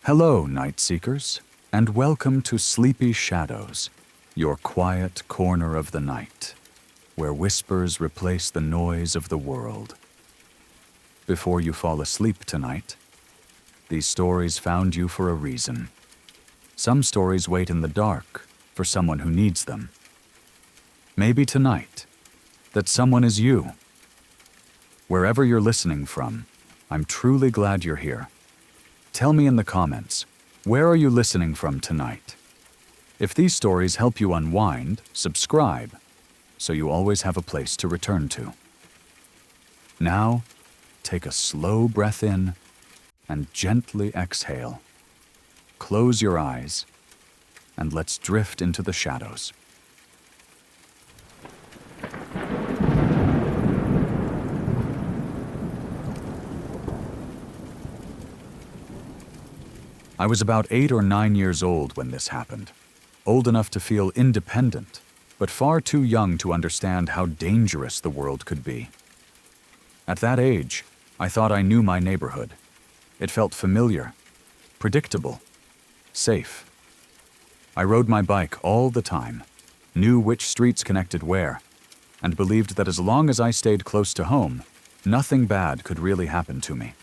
Hello, night seekers, and welcome to Sleepy Shadows, your quiet corner of the night, where whispers replace the noise of the world. Before you fall asleep tonight, these stories found you for a reason. Some stories wait in the dark for someone who needs them. Maybe tonight, that someone is you. Wherever you're listening from, I'm truly glad you're here. Tell me in the comments, where are you listening from tonight? If these stories help you unwind, subscribe, so you always have a place to return to. Now, take a slow breath in and gently exhale. Close your eyes, and let's drift into the shadows. I was about 8 or 9 years old when this happened, old enough to feel independent, but far too young to understand how dangerous the world could be. At that age, I thought I knew my neighborhood. It felt familiar, predictable, safe. I rode my bike all the time, knew which streets connected where, and believed that as long as I stayed close to home, nothing bad could really happen to me.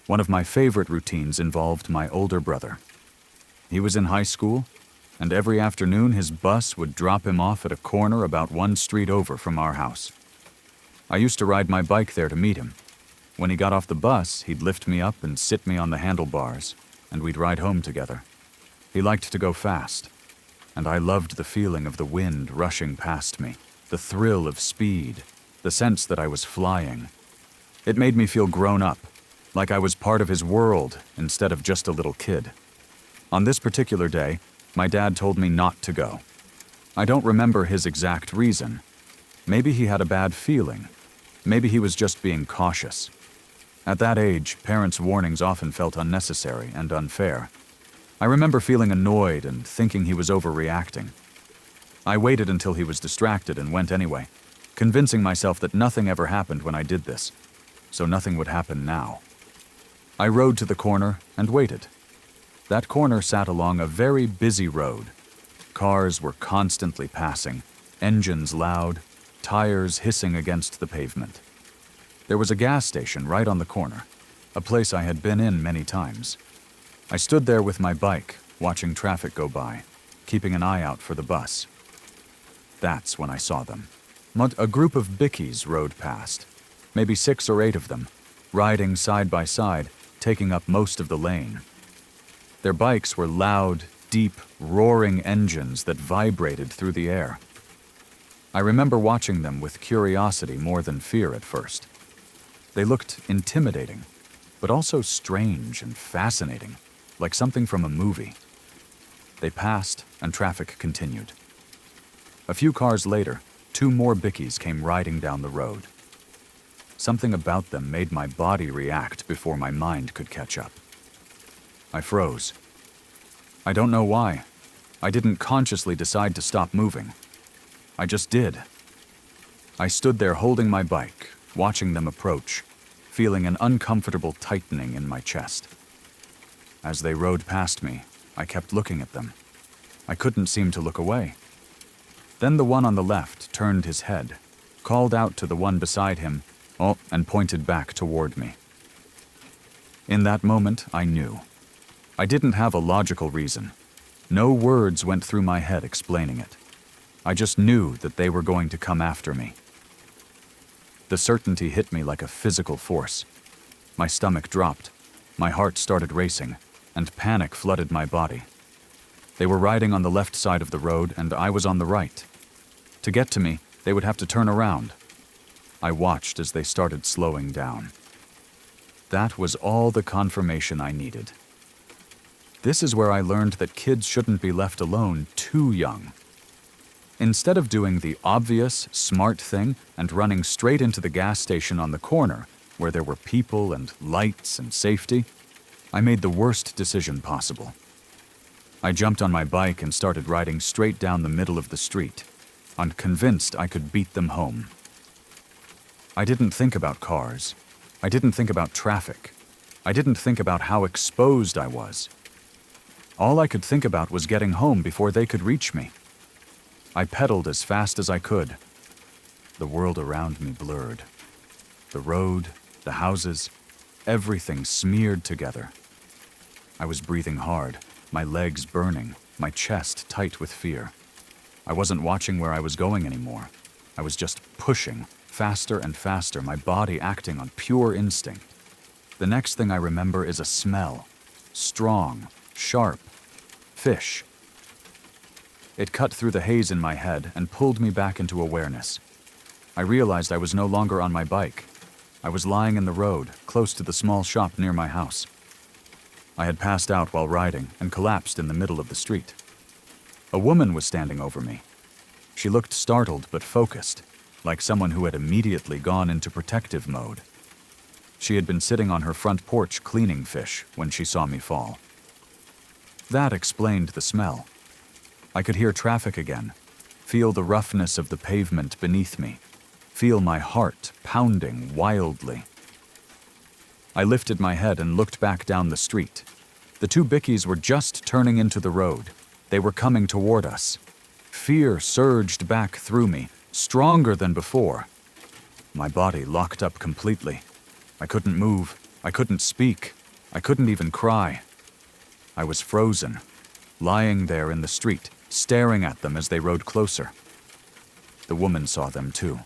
One of my favorite routines involved my older brother. He was in high school, and every afternoon his bus would drop him off at a corner about 1 street over from our house. I used to ride my bike there to meet him. When he got off the bus, he'd lift me up and sit me on the handlebars, and we'd ride home together. He liked to go fast, and I loved the feeling of the wind rushing past me, the thrill of speed, the sense that I was flying. It made me feel grown up, like I was part of his world instead of just a little kid. On this particular day, my dad told me not to go. I don't remember his exact reason. Maybe he had a bad feeling. Maybe he was just being cautious. At that age, parents' warnings often felt unnecessary and unfair. I remember feeling annoyed and thinking he was overreacting. I waited until he was distracted and went anyway, convincing myself that nothing ever happened when I did this, so nothing would happen now. I rode to the corner and waited. That corner sat along a very busy road. Cars were constantly passing, engines loud, tires hissing against the pavement. There was a gas station right on the corner, a place I had been in many times. I stood there with my bike, watching traffic go by, keeping an eye out for the bus. That's when I saw them. A group of bickies rode past, maybe 6 or 8 of them, riding side by side, taking up most of the lane. Their bikes were loud, deep, roaring engines that vibrated through the air. I remember watching them with curiosity more than fear at first. They looked intimidating, but also strange and fascinating, like something from a movie. They passed, and traffic continued. A few cars later, 2 more bickies came riding down the road. Something about them made my body react before my mind could catch up. I froze. I don't know why. I didn't consciously decide to stop moving. I just did. I stood there holding my bike, watching them approach, feeling an uncomfortable tightening in my chest. As they rode past me, I kept looking at them. I couldn't seem to look away. Then the one on the left turned his head, called out to the one beside him, and pointed back toward me. In that moment, I knew. I didn't have a logical reason. No words went through my head explaining it. I just knew that they were going to come after me. The certainty hit me like a physical force. My stomach dropped, my heart started racing, and panic flooded my body. They were riding on the left side of the road, and I was on the right. To get to me, they would have to turn around. I watched as they started slowing down. That was all the confirmation I needed. This is where I learned that kids shouldn't be left alone too young. Instead of doing the obvious, smart thing and running straight into the gas station on the corner, where there were people and lights and safety, I made the worst decision possible. I jumped on my bike and started riding straight down the middle of the street, convinced I could beat them home. I didn't think about cars. I didn't think about traffic. I didn't think about how exposed I was. All I could think about was getting home before they could reach me. I pedaled as fast as I could. The world around me blurred. The road, the houses, everything smeared together. I was breathing hard, my legs burning, my chest tight with fear. I wasn't watching where I was going anymore. I was just pushing, faster and faster, my body acting on pure instinct. The next thing I remember is a smell. Strong, sharp, fish. It cut through the haze in my head and pulled me back into awareness. I realized I was no longer on my bike. I was lying in the road, close to the small shop near my house. I had passed out while riding and collapsed in the middle of the street. A woman was standing over me. She looked startled but focused, like someone who had immediately gone into protective mode. She had been sitting on her front porch cleaning fish when she saw me fall. That explained the smell. I could hear traffic again, feel the roughness of the pavement beneath me, feel my heart pounding wildly. I lifted my head and looked back down the street. The two bickies were just turning into the road. They were coming toward us. Fear surged back through me, stronger than before. My body locked up completely. I couldn't move. I couldn't speak. I couldn't even cry. I was frozen, lying there in the street, staring at them as they rode closer. The woman saw them too.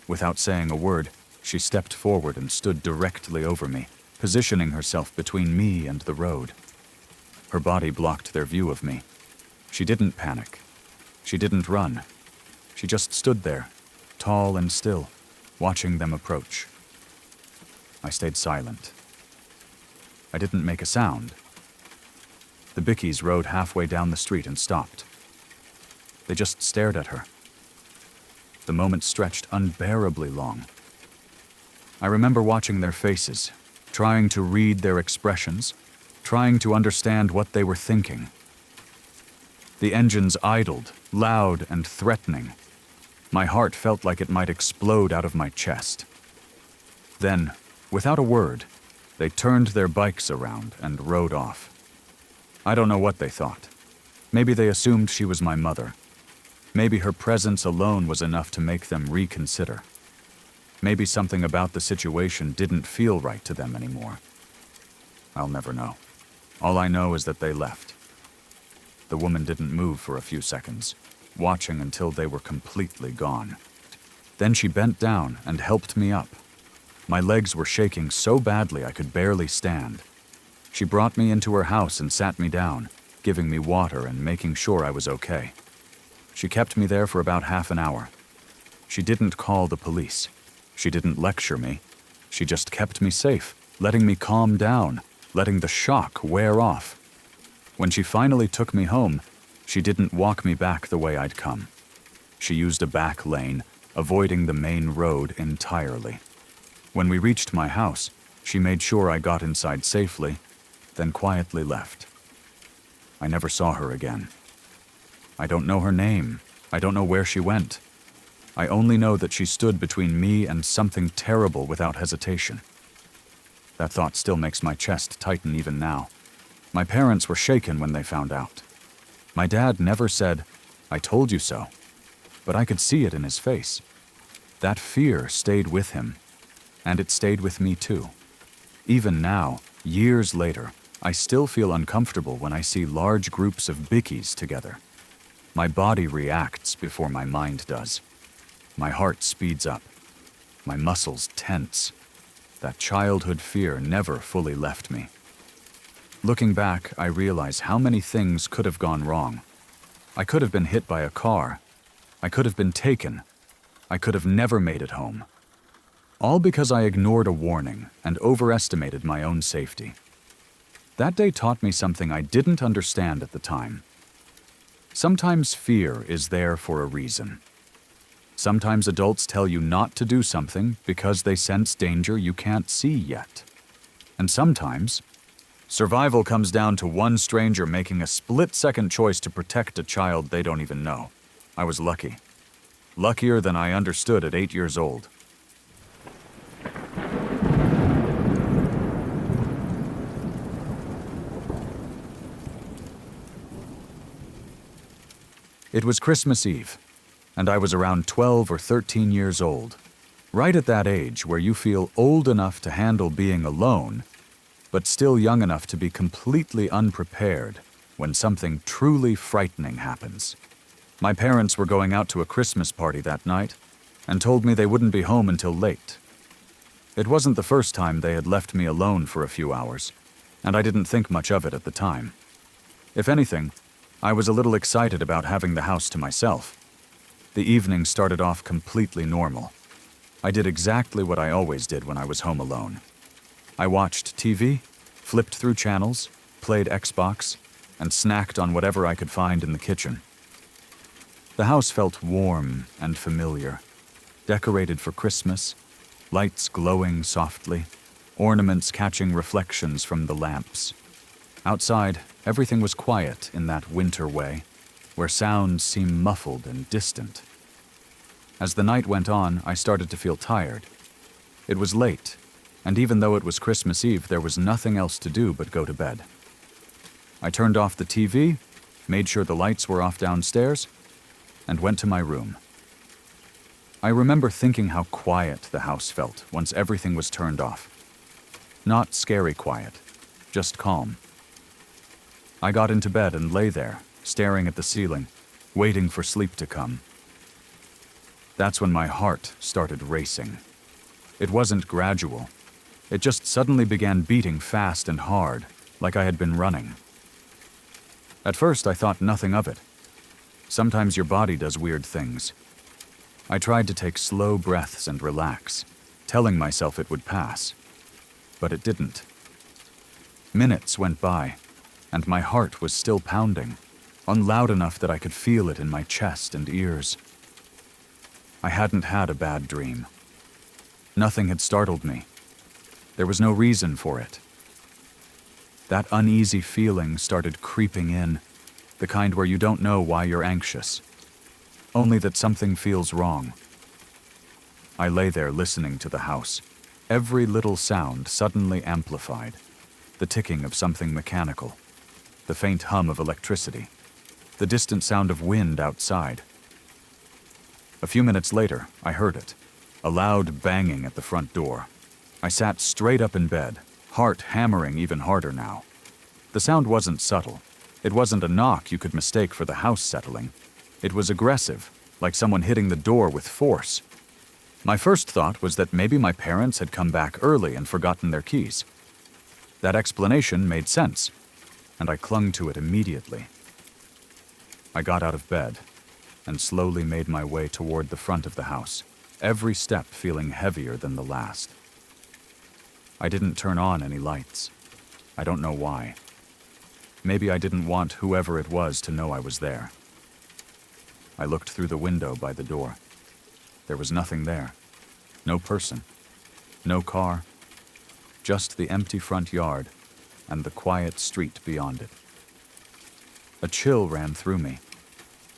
Without saying a word, she stepped forward and stood directly over me, positioning herself between me and the road. Her body blocked their view of me. She didn't panic. She didn't run. She just stood there, tall and still, watching them approach. I stayed silent. I didn't make a sound. The bickies rode halfway down the street and stopped. They just stared at her. The moment stretched unbearably long. I remember watching their faces, trying to read their expressions, trying to understand what they were thinking. The engines idled, loud and threatening. My heart felt like it might explode out of my chest. Then, without a word, they turned their bikes around and rode off. I don't know what they thought. Maybe they assumed she was my mother. Maybe her presence alone was enough to make them reconsider. Maybe something about the situation didn't feel right to them anymore. I'll never know. All I know is that they left. The woman didn't move for a few seconds, watching until they were completely gone. Then she bent down and helped me up. My legs were shaking so badly I could barely stand. She brought me into her house and sat me down, giving me water and making sure I was okay. She kept me there for about half an hour. She didn't call the police. She didn't lecture me. She just kept me safe, letting me calm down, letting the shock wear off. When she finally took me home, she didn't walk me back the way I'd come. She used a back lane, avoiding the main road entirely. When we reached my house, she made sure I got inside safely, then quietly left. I never saw her again. I don't know her name. I don't know where she went. I only know that she stood between me and something terrible without hesitation. That thought still makes my chest tighten even now. My parents were shaken when they found out. My dad never said, "I told you so," but I could see it in his face. That fear stayed with him, and it stayed with me too. Even now, years later, I still feel uncomfortable when I see large groups of bickies together. My body reacts before my mind does. My heart speeds up. My muscles tense. That childhood fear never fully left me. Looking back, I realize how many things could have gone wrong. I could have been hit by a car. I could have been taken. I could have never made it home. All because I ignored a warning and overestimated my own safety. That day taught me something I didn't understand at the time. Sometimes fear is there for a reason. Sometimes adults tell you not to do something because they sense danger you can't see yet. And sometimes, survival comes down to one stranger making a split-second choice to protect a child they don't even know. I was lucky. Luckier than I understood at 8 years old. It was Christmas Eve, and I was around 12 or 13 years old, right at that age where you feel old enough to handle being alone, but still young enough to be completely unprepared when something truly frightening happens. My parents were going out to a Christmas party that night and told me they wouldn't be home until late. It wasn't the first time they had left me alone for a few hours, and I didn't think much of it at the time. If anything, I was a little excited about having the house to myself. The evening started off completely normal. I did exactly what I always did when I was home alone. I watched TV, flipped through channels, played Xbox, and snacked on whatever I could find in the kitchen. The house felt warm and familiar, decorated for Christmas, lights glowing softly, ornaments catching reflections from the lamps. Outside, everything was quiet in that winter way, where sounds seem muffled and distant. As the night went on, I started to feel tired. It was late, and even though it was Christmas Eve, there was nothing else to do but go to bed. I turned off the TV, made sure the lights were off downstairs, and went to my room. I remember thinking how quiet the house felt once everything was turned off. Not scary quiet, just calm. I got into bed and lay there, staring at the ceiling, waiting for sleep to come. That's when my heart started racing. It wasn't gradual. It just suddenly began beating fast and hard, like I had been running. At first, I thought nothing of it. Sometimes your body does weird things. I tried to take slow breaths and relax, telling myself it would pass. But it didn't. Minutes went by, and my heart was still pounding, unloud enough that I could feel it in my chest and ears. I hadn't had a bad dream. Nothing had startled me. There was no reason for it. That uneasy feeling started creeping in, the kind where you don't know why you're anxious, only that something feels wrong. I lay there listening to the house, every little sound suddenly amplified, the ticking of something mechanical, the faint hum of electricity, the distant sound of wind outside. A few minutes later, I heard it, a loud banging at the front door. I sat straight up in bed, heart hammering even harder now. The sound wasn't subtle. It wasn't a knock you could mistake for the house settling. It was aggressive, like someone hitting the door with force. My first thought was that maybe my parents had come back early and forgotten their keys. That explanation made sense, and I clung to it immediately. I got out of bed and slowly made my way toward the front of the house, every step feeling heavier than the last. I didn't turn on any lights. I don't know why. Maybe I didn't want whoever it was to know I was there. I looked through the window by the door. There was nothing there. No person. No car. Just the empty front yard and the quiet street beyond it. A chill ran through me,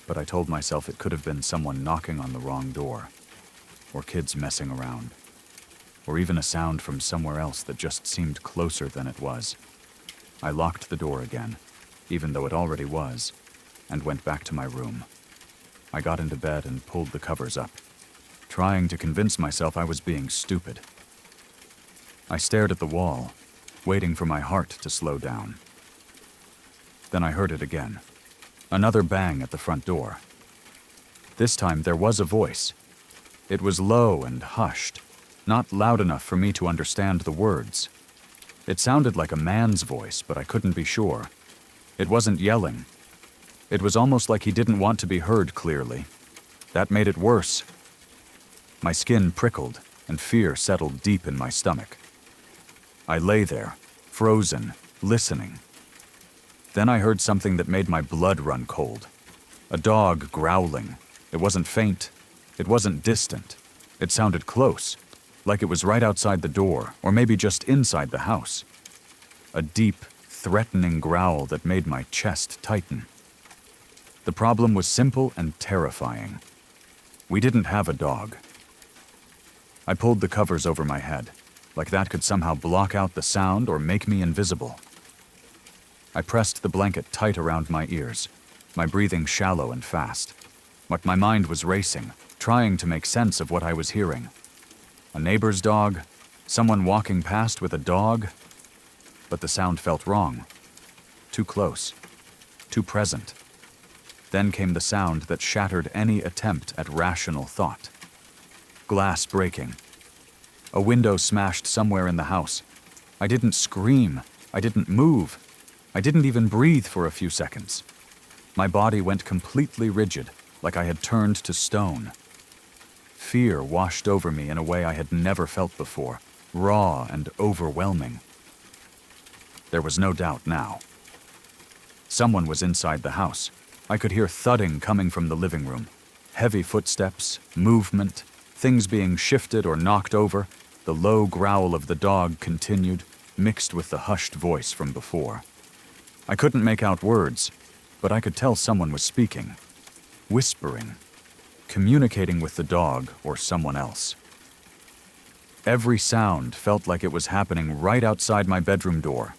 but I told myself it could have been someone knocking on the wrong door, or kids messing around, or even a sound from somewhere else that just seemed closer than it was. I locked the door again, even though it already was, and went back to my room. I got into bed and pulled the covers up, trying to convince myself I was being stupid. I stared at the wall, waiting for my heart to slow down. Then I heard it again. Another bang at the front door. This time there was a voice. It was low and hushed, not loud enough for me to understand the words. It sounded like a man's voice, but I couldn't be sure. It wasn't yelling. It was almost like he didn't want to be heard clearly. That made it worse. My skin prickled, and fear settled deep in my stomach. I lay there, frozen, listening. Then I heard something that made my blood run cold. A dog growling. It wasn't faint. It wasn't distant. It sounded close, like it was right outside the door, or maybe just inside the house. A deep, threatening growl that made my chest tighten. The problem was simple and terrifying. We didn't have a dog. I pulled the covers over my head, like that could somehow block out the sound or make me invisible. I pressed the blanket tight around my ears, my breathing shallow and fast. But my mind was racing, trying to make sense of what I was hearing. A neighbor's dog? Someone walking past with a dog? But the sound felt wrong. Too close. Too present. Then came the sound that shattered any attempt at rational thought. Glass breaking. A window smashed somewhere in the house. I didn't scream. I didn't move. I didn't even breathe for a few seconds. My body went completely rigid, like I had turned to stone. Fear washed over me in a way I had never felt before, raw and overwhelming. There was no doubt now. Someone was inside the house. I could hear thudding coming from the living room. Heavy footsteps, movement, things being shifted or knocked over. The low growl of the dog continued, mixed with the hushed voice from before. I couldn't make out words, but I could tell someone was speaking, whispering, communicating with the dog or someone else. Every sound felt like it was happening right outside my bedroom door.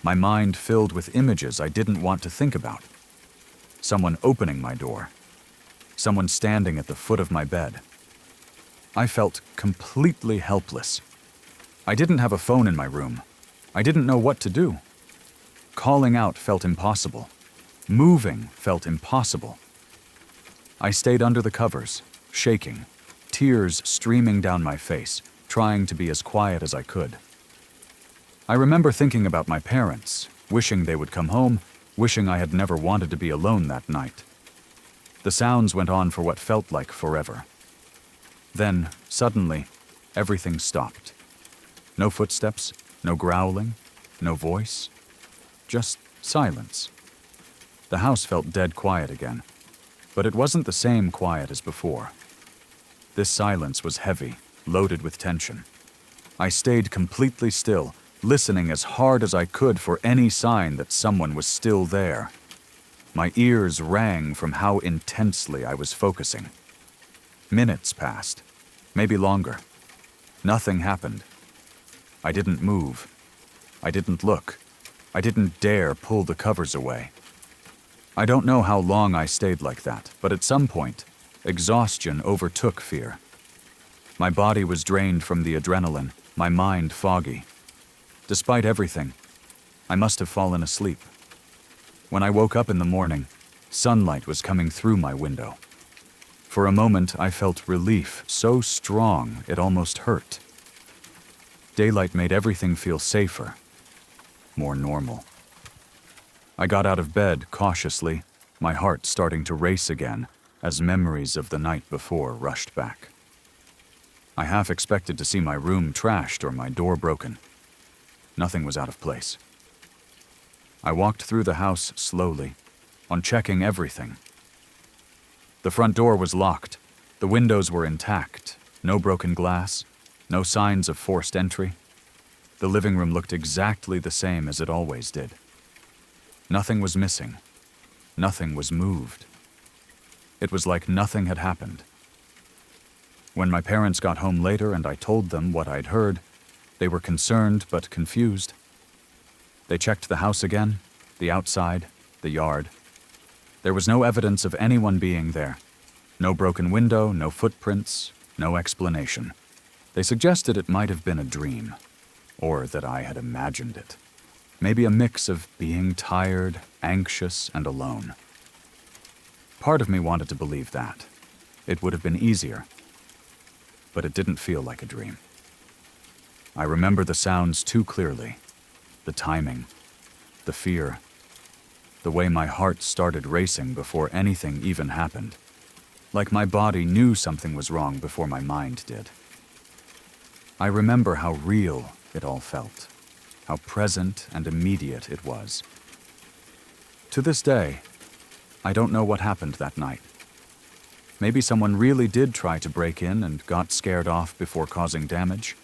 My mind filled with images I didn't want to think about. Someone opening my door. Someone standing at the foot of my bed. I felt completely helpless. I didn't have a phone in my room. I didn't know what to do. Calling out felt impossible. Moving felt impossible. I stayed under the covers, shaking, tears streaming down my face, trying to be as quiet as I could. I remember thinking about my parents, wishing they would come home, wishing I had never wanted to be alone that night. The sounds went on for what felt like forever. Then, suddenly, everything stopped. No footsteps, no growling, no voice, just silence. The house felt dead quiet again, but it wasn't the same quiet as before. This silence was heavy, loaded with tension. I stayed completely still, listening as hard as I could for any sign that someone was still there. My ears rang from how intensely I was focusing. Minutes passed, maybe longer. Nothing happened. I didn't move. I didn't look. I didn't dare pull the covers away. I don't know how long I stayed like that, but at some point, exhaustion overtook fear. My body was drained from the adrenaline, my mind foggy. Despite everything, I must have fallen asleep. When I woke up in the morning, sunlight was coming through my window. For a moment, I felt relief so strong it almost hurt. Daylight made everything feel safer, more normal. I got out of bed cautiously, my heart starting to race again as memories of the night before rushed back. I half expected to see my room trashed or my door broken. Nothing was out of place. I walked through the house slowly, on checking everything. The front door was locked. The windows were intact. No broken glass. No signs of forced entry. The living room looked exactly the same as it always did. Nothing was missing. Nothing was moved. It was like nothing had happened. When my parents got home later and I told them what I'd heard, they were concerned but confused. They checked the house again, the outside, the yard. There was no evidence of anyone being there. No broken window, no footprints, no explanation. They suggested it might have been a dream, or that I had imagined it. Maybe a mix of being tired, anxious, and alone. Part of me wanted to believe that. It would have been easier. But it didn't feel like a dream. I remember the sounds too clearly. The timing, the fear, the way my heart started racing before anything even happened. Like my body knew something was wrong before my mind did. I remember how real it all felt, how present and immediate it was. To this day, I don't know what happened that night. Maybe someone really did try to break in and got scared off before causing damage.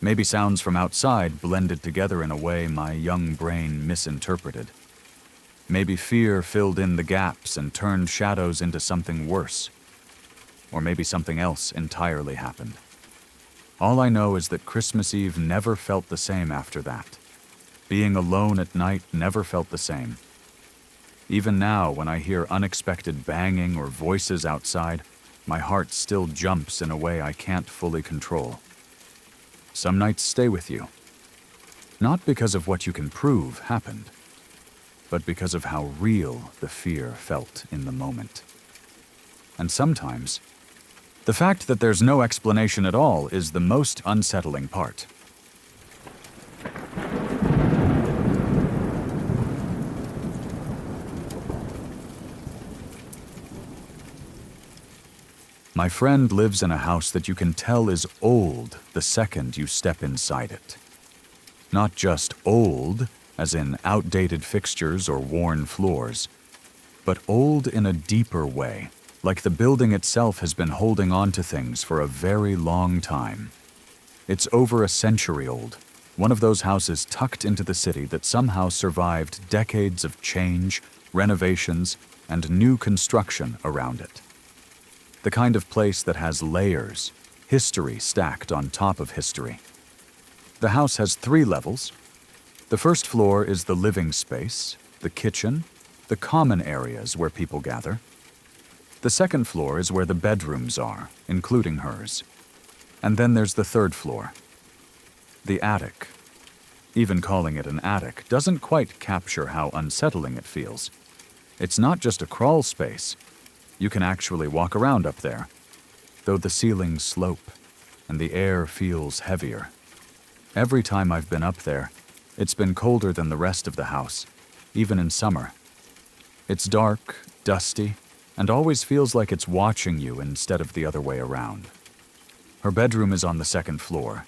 Maybe sounds from outside blended together in a way my young brain misinterpreted. Maybe fear filled in the gaps and turned shadows into something worse. Or maybe something else entirely happened. All I know is that Christmas Eve never felt the same after that. Being alone at night never felt the same. Even now, when I hear unexpected banging or voices outside, my heart still jumps in a way I can't fully control. Some nights stay with you, not because of what you can prove happened, but because of how real the fear felt in the moment. And sometimes, the fact that there's no explanation at all is the most unsettling part. My friend lives in a house that you can tell is old the second you step inside it. Not just old, as in outdated fixtures or worn floors, but old in a deeper way, like the building itself has been holding on to things for a very long time. It's over a century old, one of those houses tucked into the city that somehow survived decades of change, renovations, and new construction around it. The kind of place that has layers, history stacked on top of history. The house has 3 levels. The first floor is the living space, the kitchen, the common areas where people gather. The second floor is where the bedrooms are, including hers. And then there's the third floor, the attic. Even calling it an attic doesn't quite capture how unsettling it feels. It's not just a crawl space. You can actually walk around up there, though the ceilings slope and the air feels heavier. Every time I've been up there, it's been colder than the rest of the house, even in summer. It's dark, dusty, and always feels like it's watching you instead of the other way around. Her bedroom is on the second floor,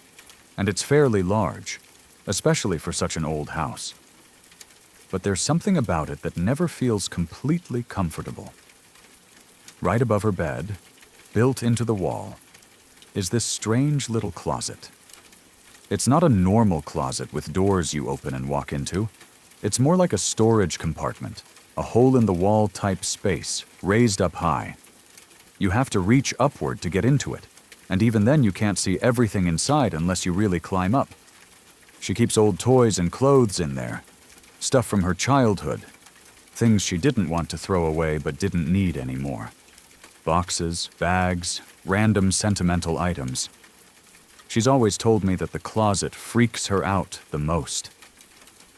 and it's fairly large, especially for such an old house. But there's something about it that never feels completely comfortable. Right above her bed, built into the wall, is this strange little closet. It's not a normal closet with doors you open and walk into. It's more like a storage compartment, a hole-in-the-wall type space, raised up high. You have to reach upward to get into it, and even then you can't see everything inside unless you really climb up. She keeps old toys and clothes in there, stuff from her childhood, things she didn't want to throw away but didn't need anymore. Boxes, bags, random sentimental items. She's always told me that the closet freaks her out the most.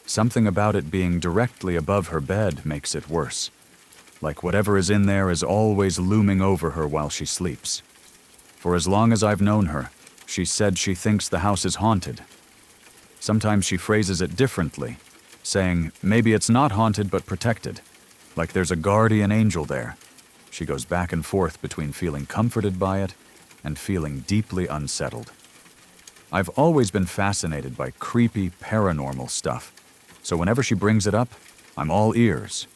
Something about it being directly above her bed makes it worse. Like whatever is in there is always looming over her while she sleeps. For as long as I've known her, she said she thinks the house is haunted. Sometimes she phrases it differently, saying maybe it's not haunted but protected, like there's a guardian angel there. She goes back and forth between feeling comforted by it and feeling deeply unsettled. I've always been fascinated by creepy, paranormal stuff, so whenever she brings it up, I'm all ears.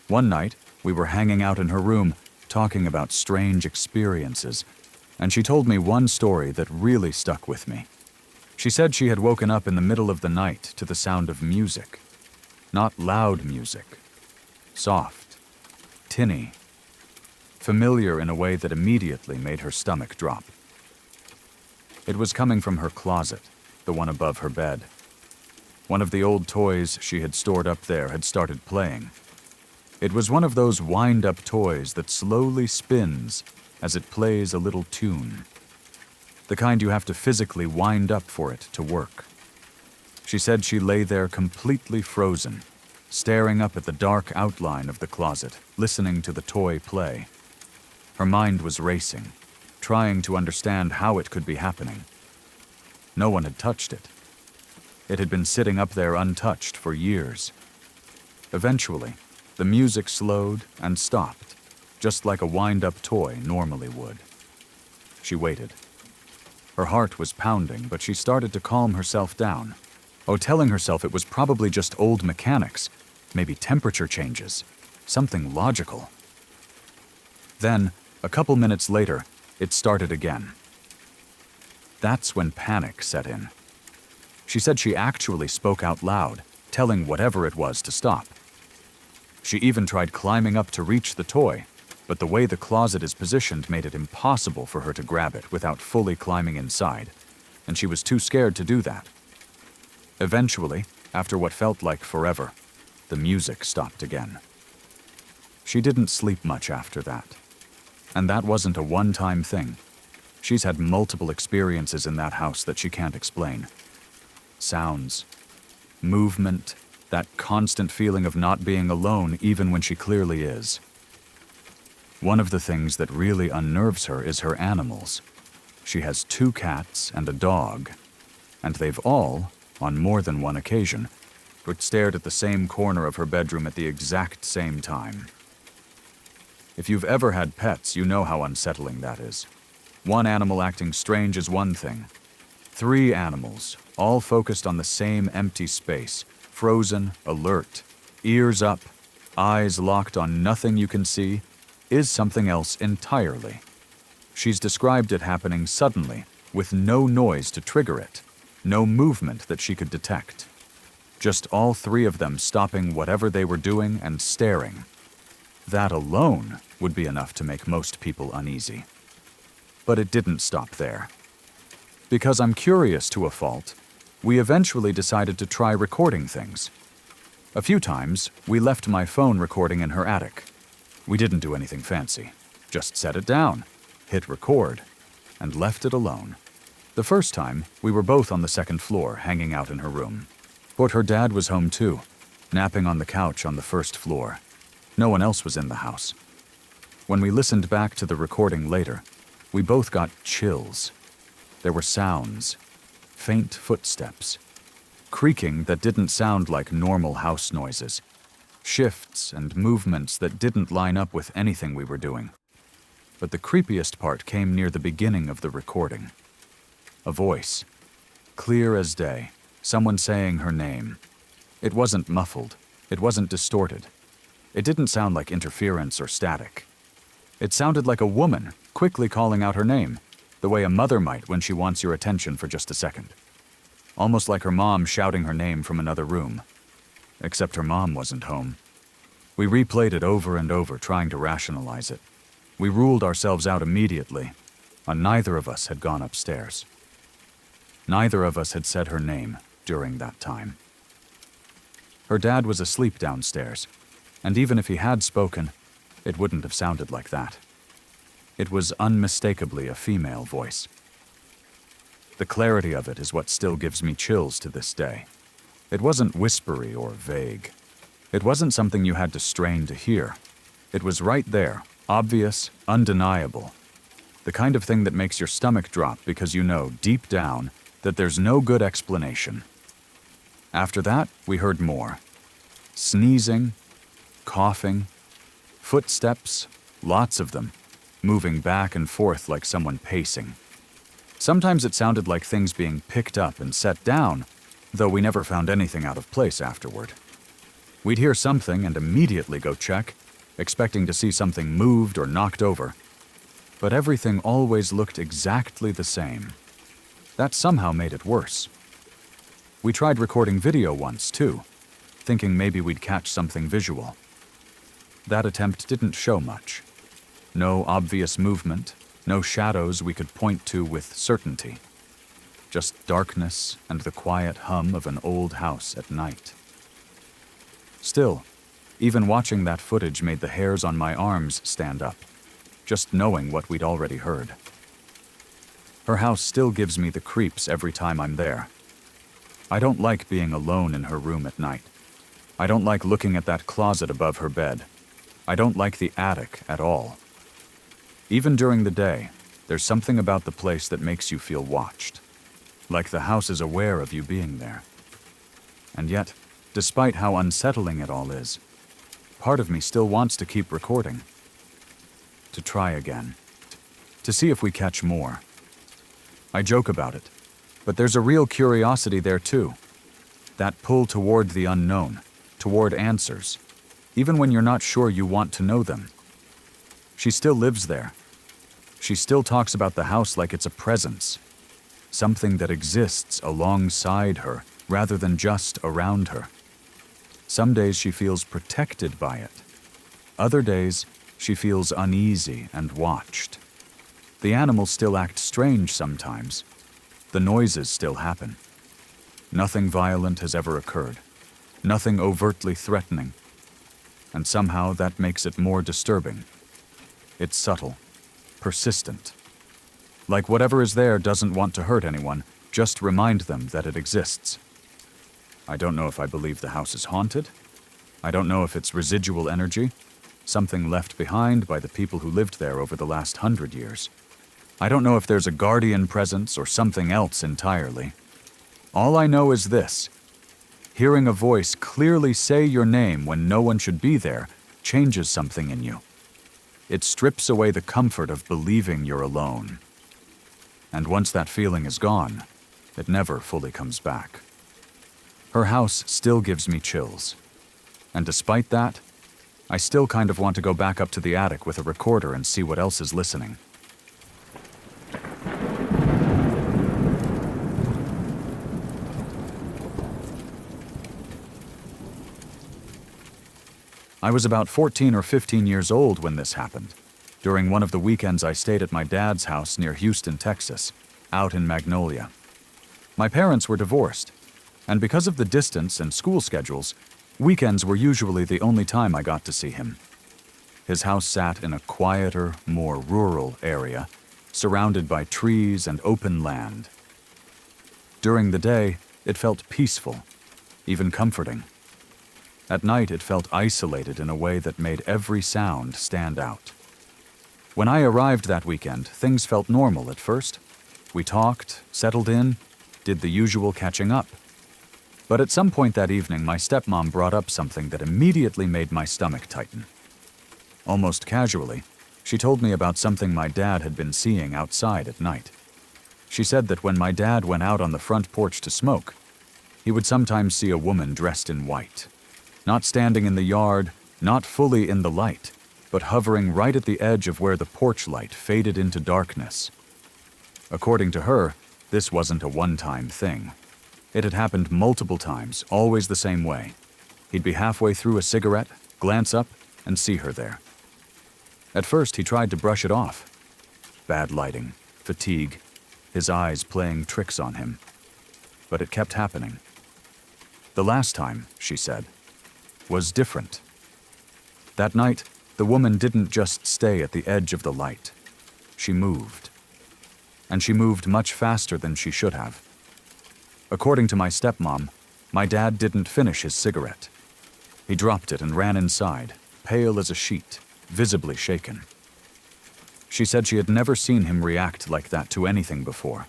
One night, we were hanging out in her room, talking about strange experiences, and she told me one story that really stuck with me. She said she had woken up in the middle of the night to the sound of music. Not loud music. Soft. Tinny. Familiar in a way that immediately made her stomach drop. It was coming from her closet, the one above her bed. One of the old toys she had stored up there had started playing. It was one of those wind-up toys that slowly spins as it plays a little tune. The kind you have to physically wind up for it to work. She said she lay there completely frozen, staring up at the dark outline of the closet, listening to the toy play. Her mind was racing, trying to understand how it could be happening. No one had touched it. It had been sitting up there untouched for years. Eventually, the music slowed and stopped, just like a wind-up toy normally would. She waited. Her heart was pounding, but she started to calm herself down. Telling herself it was probably just old mechanics, maybe temperature changes, something logical. Then, a couple minutes later, it started again. That's when panic set in. She said she actually spoke out loud, telling whatever it was to stop. She even tried climbing up to reach the toy, but the way the closet is positioned made it impossible for her to grab it without fully climbing inside, and she was too scared to do that. Eventually, after what felt like forever, the music stopped again. She didn't sleep much after that. And that wasn't a one-time thing. She's had multiple experiences in that house that she can't explain. Sounds, movement, that constant feeling of not being alone even when she clearly is. One of the things that really unnerves her is her animals. She has 2 cats and a dog, and they've all, on more than one occasion, stared at the same corner of her bedroom at the exact same time. If you've ever had pets, you know how unsettling that is. One animal acting strange is one thing. 3 animals, all focused on the same empty space, frozen, alert, ears up, eyes locked on nothing you can see, is something else entirely. She's described it happening suddenly, with no noise to trigger it, no movement that she could detect. Just all 3 of them stopping whatever they were doing and staring. That alone would be enough to make most people uneasy. But it didn't stop there. Because I'm curious to a fault, we eventually decided to try recording things. A few times, we left my phone recording in her attic. We didn't do anything fancy, just set it down, hit record, and left it alone. The first time, we were both on the 2nd floor, hanging out in her room. But her dad was home too, napping on the couch on the 1st floor. No one else was in the house. When we listened back to the recording later, we both got chills. There were sounds, faint footsteps, creaking that didn't sound like normal house noises, shifts and movements that didn't line up with anything we were doing. But the creepiest part came near the beginning of the recording. A voice, clear as day, someone saying her name. It wasn't muffled, it wasn't distorted. It didn't sound like interference or static. It sounded like a woman quickly calling out her name, the way a mother might when she wants your attention for just a second. Almost like her mom shouting her name from another room. Except her mom wasn't home. We replayed it over and over, trying to rationalize it. We ruled ourselves out immediately, and neither of us had gone upstairs. Neither of us had said her name during that time. Her dad was asleep downstairs, and even if he had spoken, it wouldn't have sounded like that. It was unmistakably a female voice. The clarity of it is what still gives me chills to this day. It wasn't whispery or vague. It wasn't something you had to strain to hear. It was right there, obvious, undeniable. The kind of thing that makes your stomach drop because you know, deep down, that there's no good explanation. After that, we heard more. Sneezing, coughing, footsteps, lots of them, moving back and forth like someone pacing. Sometimes it sounded like things being picked up and set down, though we never found anything out of place afterward. We'd hear something and immediately go check, expecting to see something moved or knocked over. But everything always looked exactly the same. That somehow made it worse. We tried recording video once, too, thinking maybe we'd catch something visual. That attempt didn't show much. No obvious movement, no shadows we could point to with certainty. Just darkness and the quiet hum of an old house at night. Still, even watching that footage made the hairs on my arms stand up, just knowing what we'd already heard. Her house still gives me the creeps every time I'm there. I don't like being alone in her room at night. I don't like looking at that closet above her bed. I don't like the attic at all. Even during the day, there's something about the place that makes you feel watched. Like the house is aware of you being there. And yet, despite how unsettling it all is, part of me still wants to keep recording. To try again. To see if we catch more. I joke about it, but there's a real curiosity there too. That pull toward the unknown, toward answers, even when you're not sure you want to know them. She still lives there. She still talks about the house like it's a presence, something that exists alongside her rather than just around her. Some days she feels protected by it. Other days, she feels uneasy and watched. The animals still act strange sometimes. The noises still happen. Nothing violent has ever occurred. Nothing overtly threatening. and somehow that makes it more disturbing. It's subtle, persistent. Like whatever is there doesn't want to hurt anyone, just remind them that it exists. I don't know if I believe the house is haunted. I don't know if it's residual energy, something left behind by the people who lived there over the last 100 years. I don't know if there's a guardian presence or something else entirely. All I know is this. Hearing a voice clearly say your name when no one should be there changes something in you. It strips away the comfort of believing you're alone. And once that feeling is gone, it never fully comes back. Her house still gives me chills. And despite that, I still kind of want to go back up to the attic with a recorder and see what else is listening. I was about 14 or 15 years old when this happened. During one of the weekends I stayed at my dad's house near Houston, Texas, out in Magnolia. My parents were divorced, and because of the distance and school schedules, weekends were usually the only time I got to see him. His house sat in a quieter, more rural area, surrounded by trees and open land. During the day, it felt peaceful, even comforting. At night, it felt isolated in a way that made every sound stand out. When I arrived that weekend, things felt normal at first. We talked, settled in, did the usual catching up. But at some point that evening, my stepmom brought up something that immediately made my stomach tighten. Almost casually, she told me about something my dad had been seeing outside at night. She said that when my dad went out on the front porch to smoke, he would sometimes see a woman dressed in white. Not standing in the yard, not fully in the light, but hovering right at the edge of where the porch light faded into darkness. According to her, this wasn't a one-time thing. It had happened multiple times, always the same way. He'd be halfway through a cigarette, glance up, and see her there. At first, he tried to brush it off. Bad lighting, fatigue, his eyes playing tricks on him. But it kept happening. The last time, she said, was different. That night, the woman didn't just stay at the edge of the light. She moved. And she moved much faster than she should have. According to my stepmom, my dad didn't finish his cigarette. He dropped it and ran inside, pale as a sheet, visibly shaken. She said she had never seen him react like that to anything before.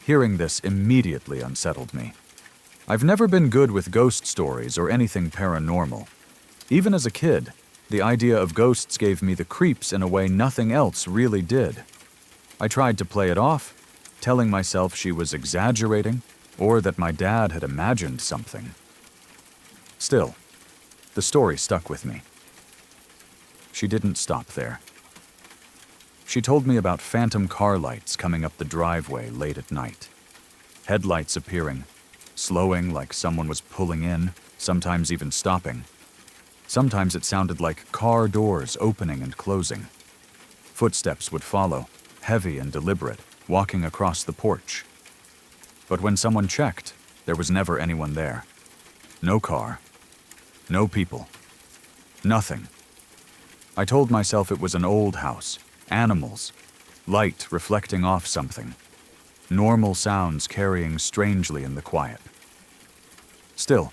Hearing this immediately unsettled me. I've never been good with ghost stories or anything paranormal. Even as a kid, the idea of ghosts gave me the creeps in a way nothing else really did. I tried to play it off, telling myself she was exaggerating or that my dad had imagined something. Still, the story stuck with me. She didn't stop there. She told me about phantom car lights coming up the driveway late at night. Headlights appearing, slowing like someone was pulling in, sometimes even stopping. Sometimes it sounded like car doors opening and closing. Footsteps would follow, heavy and deliberate, walking across the porch. But when someone checked, there was never anyone there. No car. No people. Nothing. I told myself it was an old house, animals, light reflecting off something, normal sounds carrying strangely in the quiet. Still,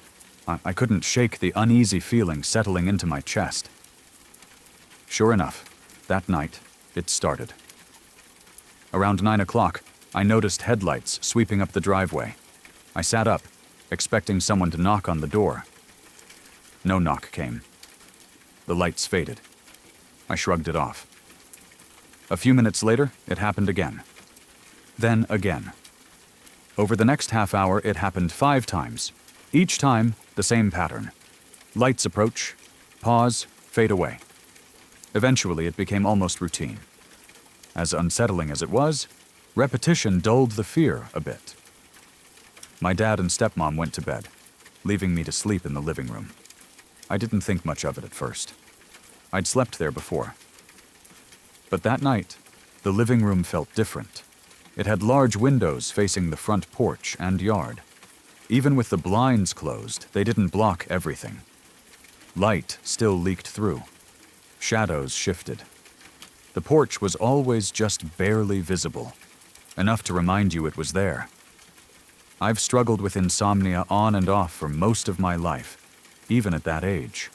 I couldn't shake the uneasy feeling settling into my chest. Sure enough, that night, it started. Around 9 o'clock, I noticed headlights sweeping up the driveway. I sat up, expecting someone to knock on the door. No knock came. The lights faded. I shrugged it off. A few minutes later, it happened again. Then again. Over the next half hour, it happened 5 times. Each time, the same pattern. Lights approach, pause, fade away. Eventually, it became almost routine. As unsettling as it was, repetition dulled the fear a bit. My dad and stepmom went to bed, leaving me to sleep in the living room. I didn't think much of it at first. I'd slept there before. But that night, the living room felt different. It had large windows facing the front porch and yard. Even with the blinds closed, they didn't block everything. Light still leaked through. Shadows shifted. The porch was always just barely visible, enough to remind you it was there. I've struggled with insomnia on and off for most of my life, even at that age.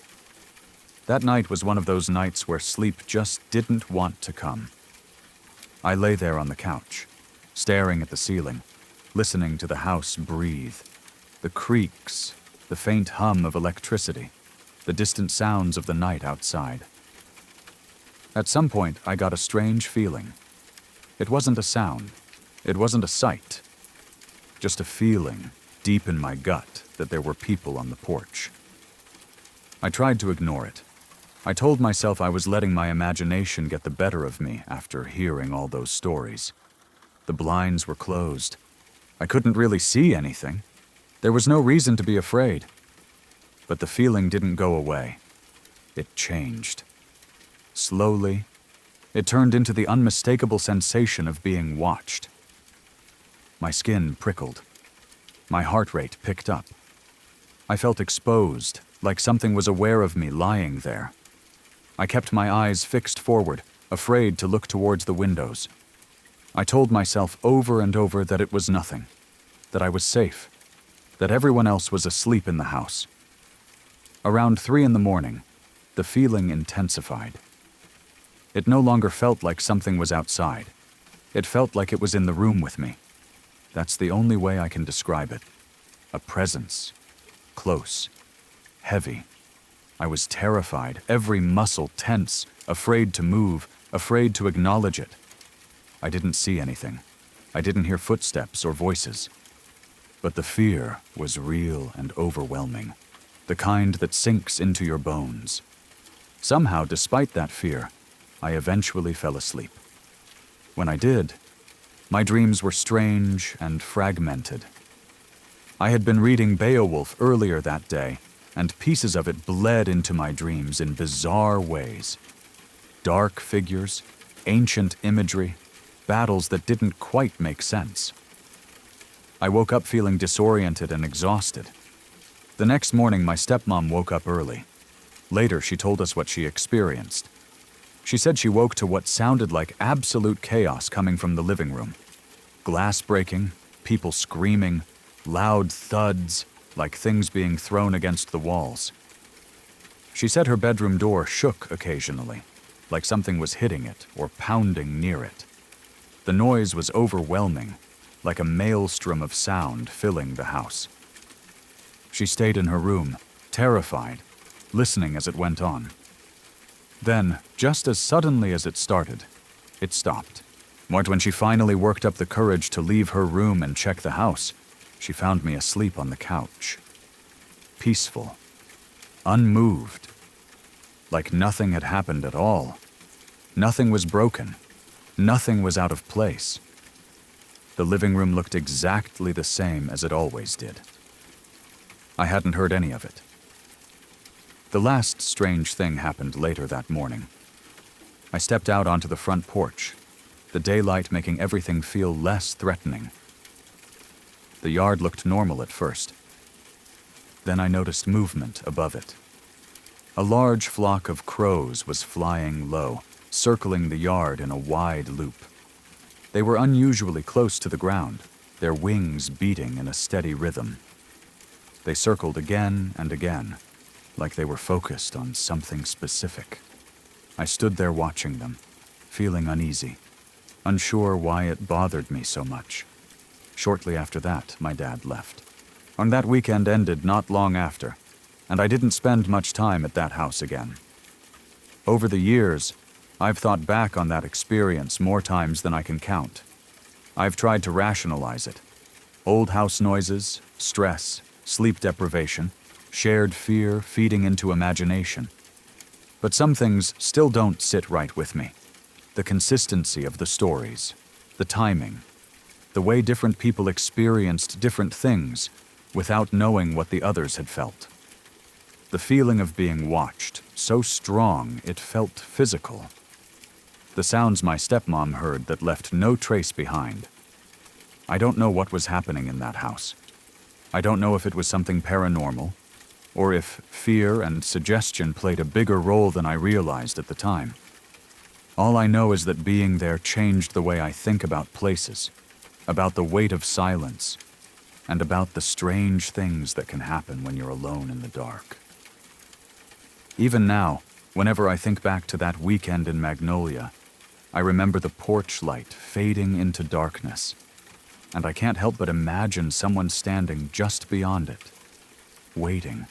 That night was one of those nights where sleep just didn't want to come. I lay there on the couch, staring at the ceiling, listening to the house breathe, the creaks, the faint hum of electricity, the distant sounds of the night outside. At some point, I got a strange feeling. It wasn't a sound. It wasn't a sight. Just a feeling deep in my gut that there were people on the porch. I tried to ignore it. I told myself I was letting my imagination get the better of me after hearing all those stories. The blinds were closed. I couldn't really see anything. There was no reason to be afraid. But the feeling didn't go away. It changed. Slowly, it turned into the unmistakable sensation of being watched. My skin prickled. My heart rate picked up. I felt exposed, like something was aware of me lying there. I kept my eyes fixed forward, afraid to look towards the windows. I told myself over and over that it was nothing, that I was safe, that everyone else was asleep in the house. Around 3 a.m, the feeling intensified. It no longer felt like something was outside. It felt like it was in the room with me. That's the only way I can describe it. A presence. Close. Heavy. I was terrified, every muscle tense, afraid to move, afraid to acknowledge it. I didn't see anything. I didn't hear footsteps or voices. But the fear was real and overwhelming, the kind that sinks into your bones. Somehow, despite that fear, I eventually fell asleep. When I did, my dreams were strange and fragmented. I had been reading Beowulf earlier that day, and pieces of it bled into my dreams in bizarre ways. Dark figures, ancient imagery, battles that didn't quite make sense. I woke up feeling disoriented and exhausted. The next morning, my stepmom woke up early. Later, she told us what she experienced. She said she woke to what sounded like absolute chaos coming from the living room. Glass breaking, people screaming, loud thuds, like things being thrown against the walls. She said her bedroom door shook occasionally, like something was hitting it or pounding near it. The noise was overwhelming, like a maelstrom of sound filling the house. She stayed in her room, terrified, listening as it went on. Then, just as suddenly as it started, it stopped. But when she finally worked up the courage to leave her room and check the house, she found me asleep on the couch. Peaceful. Unmoved. Like nothing had happened at all. Nothing was broken. Nothing was out of place. The living room looked exactly the same as it always did. I hadn't heard any of it. The last strange thing happened later that morning. I stepped out onto the front porch, the daylight making everything feel less threatening. The yard looked normal at first. Then I noticed movement above it. A large flock of crows was flying low, circling the yard in a wide loop. They were unusually close to the ground, their wings beating in a steady rhythm. They circled again and again, like they were focused on something specific. I stood there watching them, feeling uneasy, unsure why it bothered me so much. Shortly after that, my dad left. And that weekend ended not long after, and I didn't spend much time at that house again. Over the years, I've thought back on that experience more times than I can count. I've tried to rationalize it. Old house noises, stress, sleep deprivation, shared fear feeding into imagination. But some things still don't sit right with me. The consistency of the stories, the timing, the way different people experienced different things without knowing what the others had felt. The feeling of being watched, so strong it felt physical. The sounds my stepmom heard that left no trace behind. I don't know what was happening in that house. I don't know if it was something paranormal, or if fear and suggestion played a bigger role than I realized at the time. All I know is that being there changed the way I think about places, about the weight of silence, and about the strange things that can happen when you're alone in the dark. Even now, whenever I think back to that weekend in Magnolia, I remember the porch light fading into darkness, and I can't help but imagine someone standing just beyond it, waiting.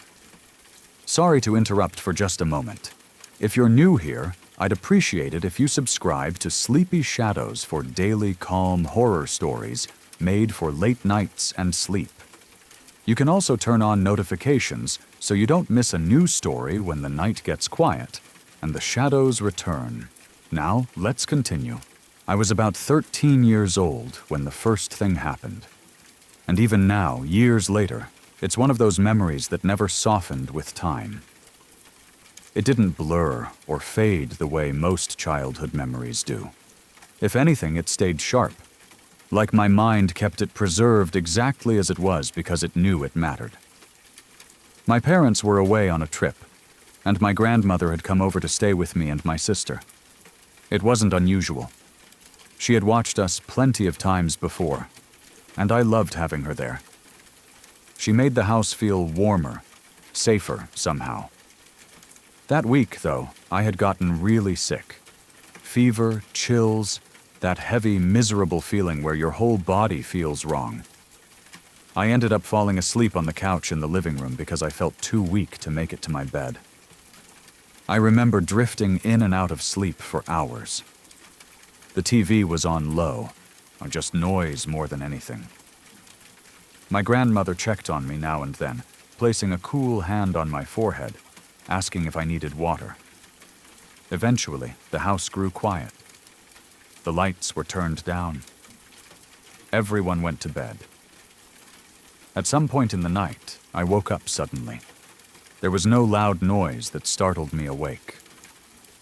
Sorry to interrupt for just a moment. If you're new here, I'd appreciate it if you subscribe to Sleepy Shadows for daily calm horror stories made for late nights and sleep. You can also turn on notifications so you don't miss a new story when the night gets quiet and the shadows return. Now, let's continue. I was about 13 years old when the first thing happened. And even now, years later, it's one of those memories that never softened with time. It didn't blur or fade the way most childhood memories do. If anything, it stayed sharp. Like my mind kept it preserved exactly as it was because it knew it mattered. My parents were away on a trip, and my grandmother had come over to stay with me and my sister. It wasn't unusual. She had watched us plenty of times before, and I loved having her there. She made the house feel warmer, safer somehow. That week, though, I had gotten really sick. Fever, chills, that heavy, miserable feeling where your whole body feels wrong. I ended up falling asleep on the couch in the living room because I felt too weak to make it to my bed. I remember drifting in and out of sleep for hours. The TV was on low, or just noise more than anything. My grandmother checked on me now and then, placing a cool hand on my forehead, asking if I needed water. Eventually, the house grew quiet. The lights were turned down. Everyone went to bed. At some point in the night, I woke up suddenly. There was no loud noise that startled me awake.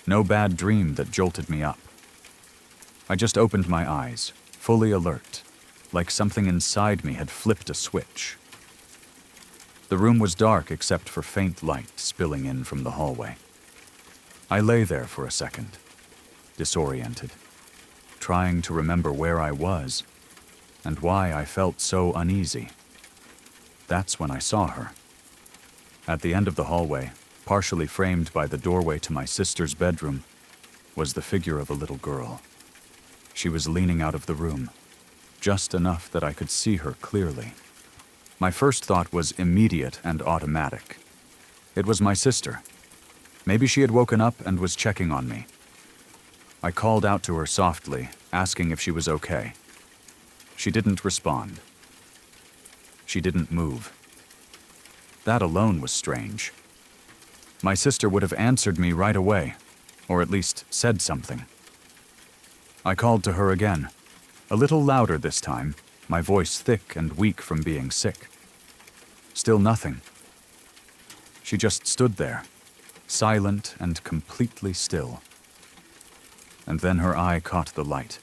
No bad dream that jolted me up. I just opened my eyes, fully alert, like something inside me had flipped a switch. The room was dark except for faint light spilling in from the hallway. I lay there for a second, disoriented, trying to remember where I was and why I felt so uneasy. That's when I saw her. At the end of the hallway, partially framed by the doorway to my sister's bedroom, was the figure of a little girl. She was leaning out of the room, just enough that I could see her clearly. My first thought was immediate and automatic. It was my sister. Maybe she had woken up and was checking on me. I called out to her softly, asking if she was okay. She didn't respond. She didn't move. That alone was strange. My sister would have answered me right away, or at least said something. I called to her again, a little louder this time, my voice thick and weak from being sick. Still nothing. She just stood there, silent and completely still. And then her eye caught the light.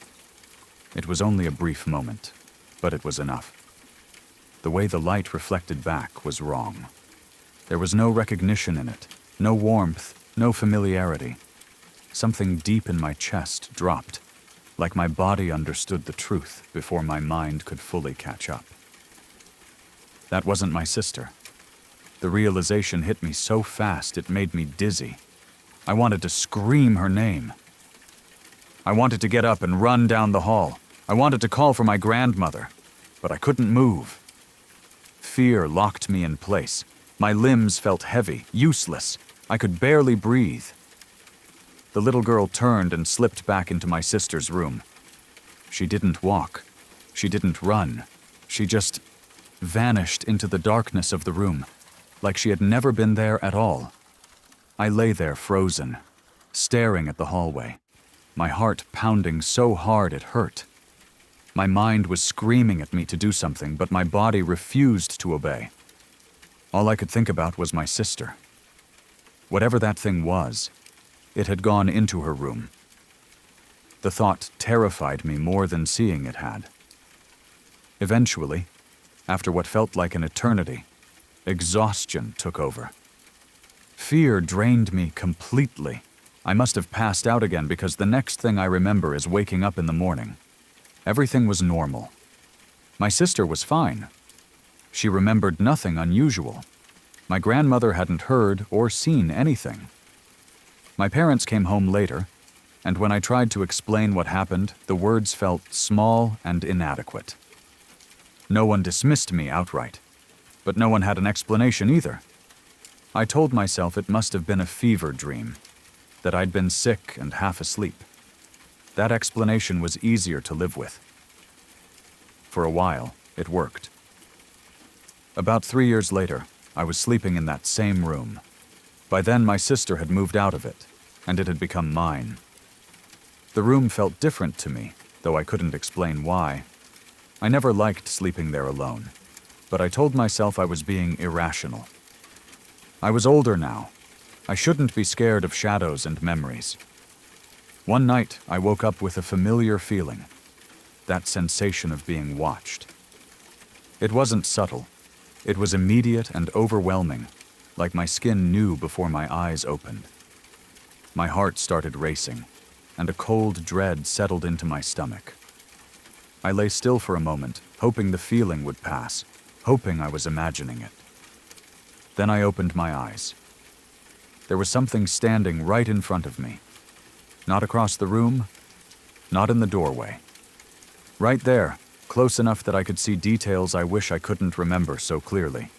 It was only a brief moment, but it was enough. The way the light reflected back was wrong. There was no recognition in it, no warmth, no familiarity. Something deep in my chest dropped, like my body understood the truth before my mind could fully catch up. That wasn't my sister. The realization hit me so fast it made me dizzy. I wanted to scream her name. I wanted to get up and run down the hall. I wanted to call for my grandmother, but I couldn't move. Fear locked me in place. My limbs felt heavy, useless. I could barely breathe. The little girl turned and slipped back into my sister's room. She didn't walk. She didn't run. She just vanished into the darkness of the room, like she had never been there at all. I lay there frozen, staring at the hallway, my heart pounding so hard it hurt. My mind was screaming at me to do something, but my body refused to obey. All I could think about was my sister. Whatever that thing was, it had gone into her room. The thought terrified me more than seeing it had. Eventually, after what felt like an eternity, Exhaustion took over. Fear drained me completely. I must have passed out again because the next thing I remember is waking up in the morning. Everything was normal. My sister was fine. She remembered nothing unusual. My grandmother hadn't heard or seen anything. My parents came home later, and when I tried to explain what happened, the words felt small and inadequate. No one dismissed me outright, but no one had an explanation either. I told myself it must have been a fever dream, that I'd been sick and half asleep. That explanation was easier to live with. For a while, it worked. About 3 years later, I was sleeping in that same room. By then, my sister had moved out of it, and it had become mine. The room felt different to me, though I couldn't explain why. I never liked sleeping there alone, but I told myself I was being irrational. I was older now. I shouldn't be scared of shadows and memories. One night, I woke up with a familiar feeling, that sensation of being watched. It wasn't subtle. It was immediate and overwhelming, like my skin knew before my eyes opened. My heart started racing, and a cold dread settled into my stomach. I lay still for a moment, hoping the feeling would pass, hoping I was imagining it. Then I opened my eyes. There was something standing right in front of me. Not across the room, not in the doorway. Right there, close enough that I could see details I wish I couldn't remember so clearly.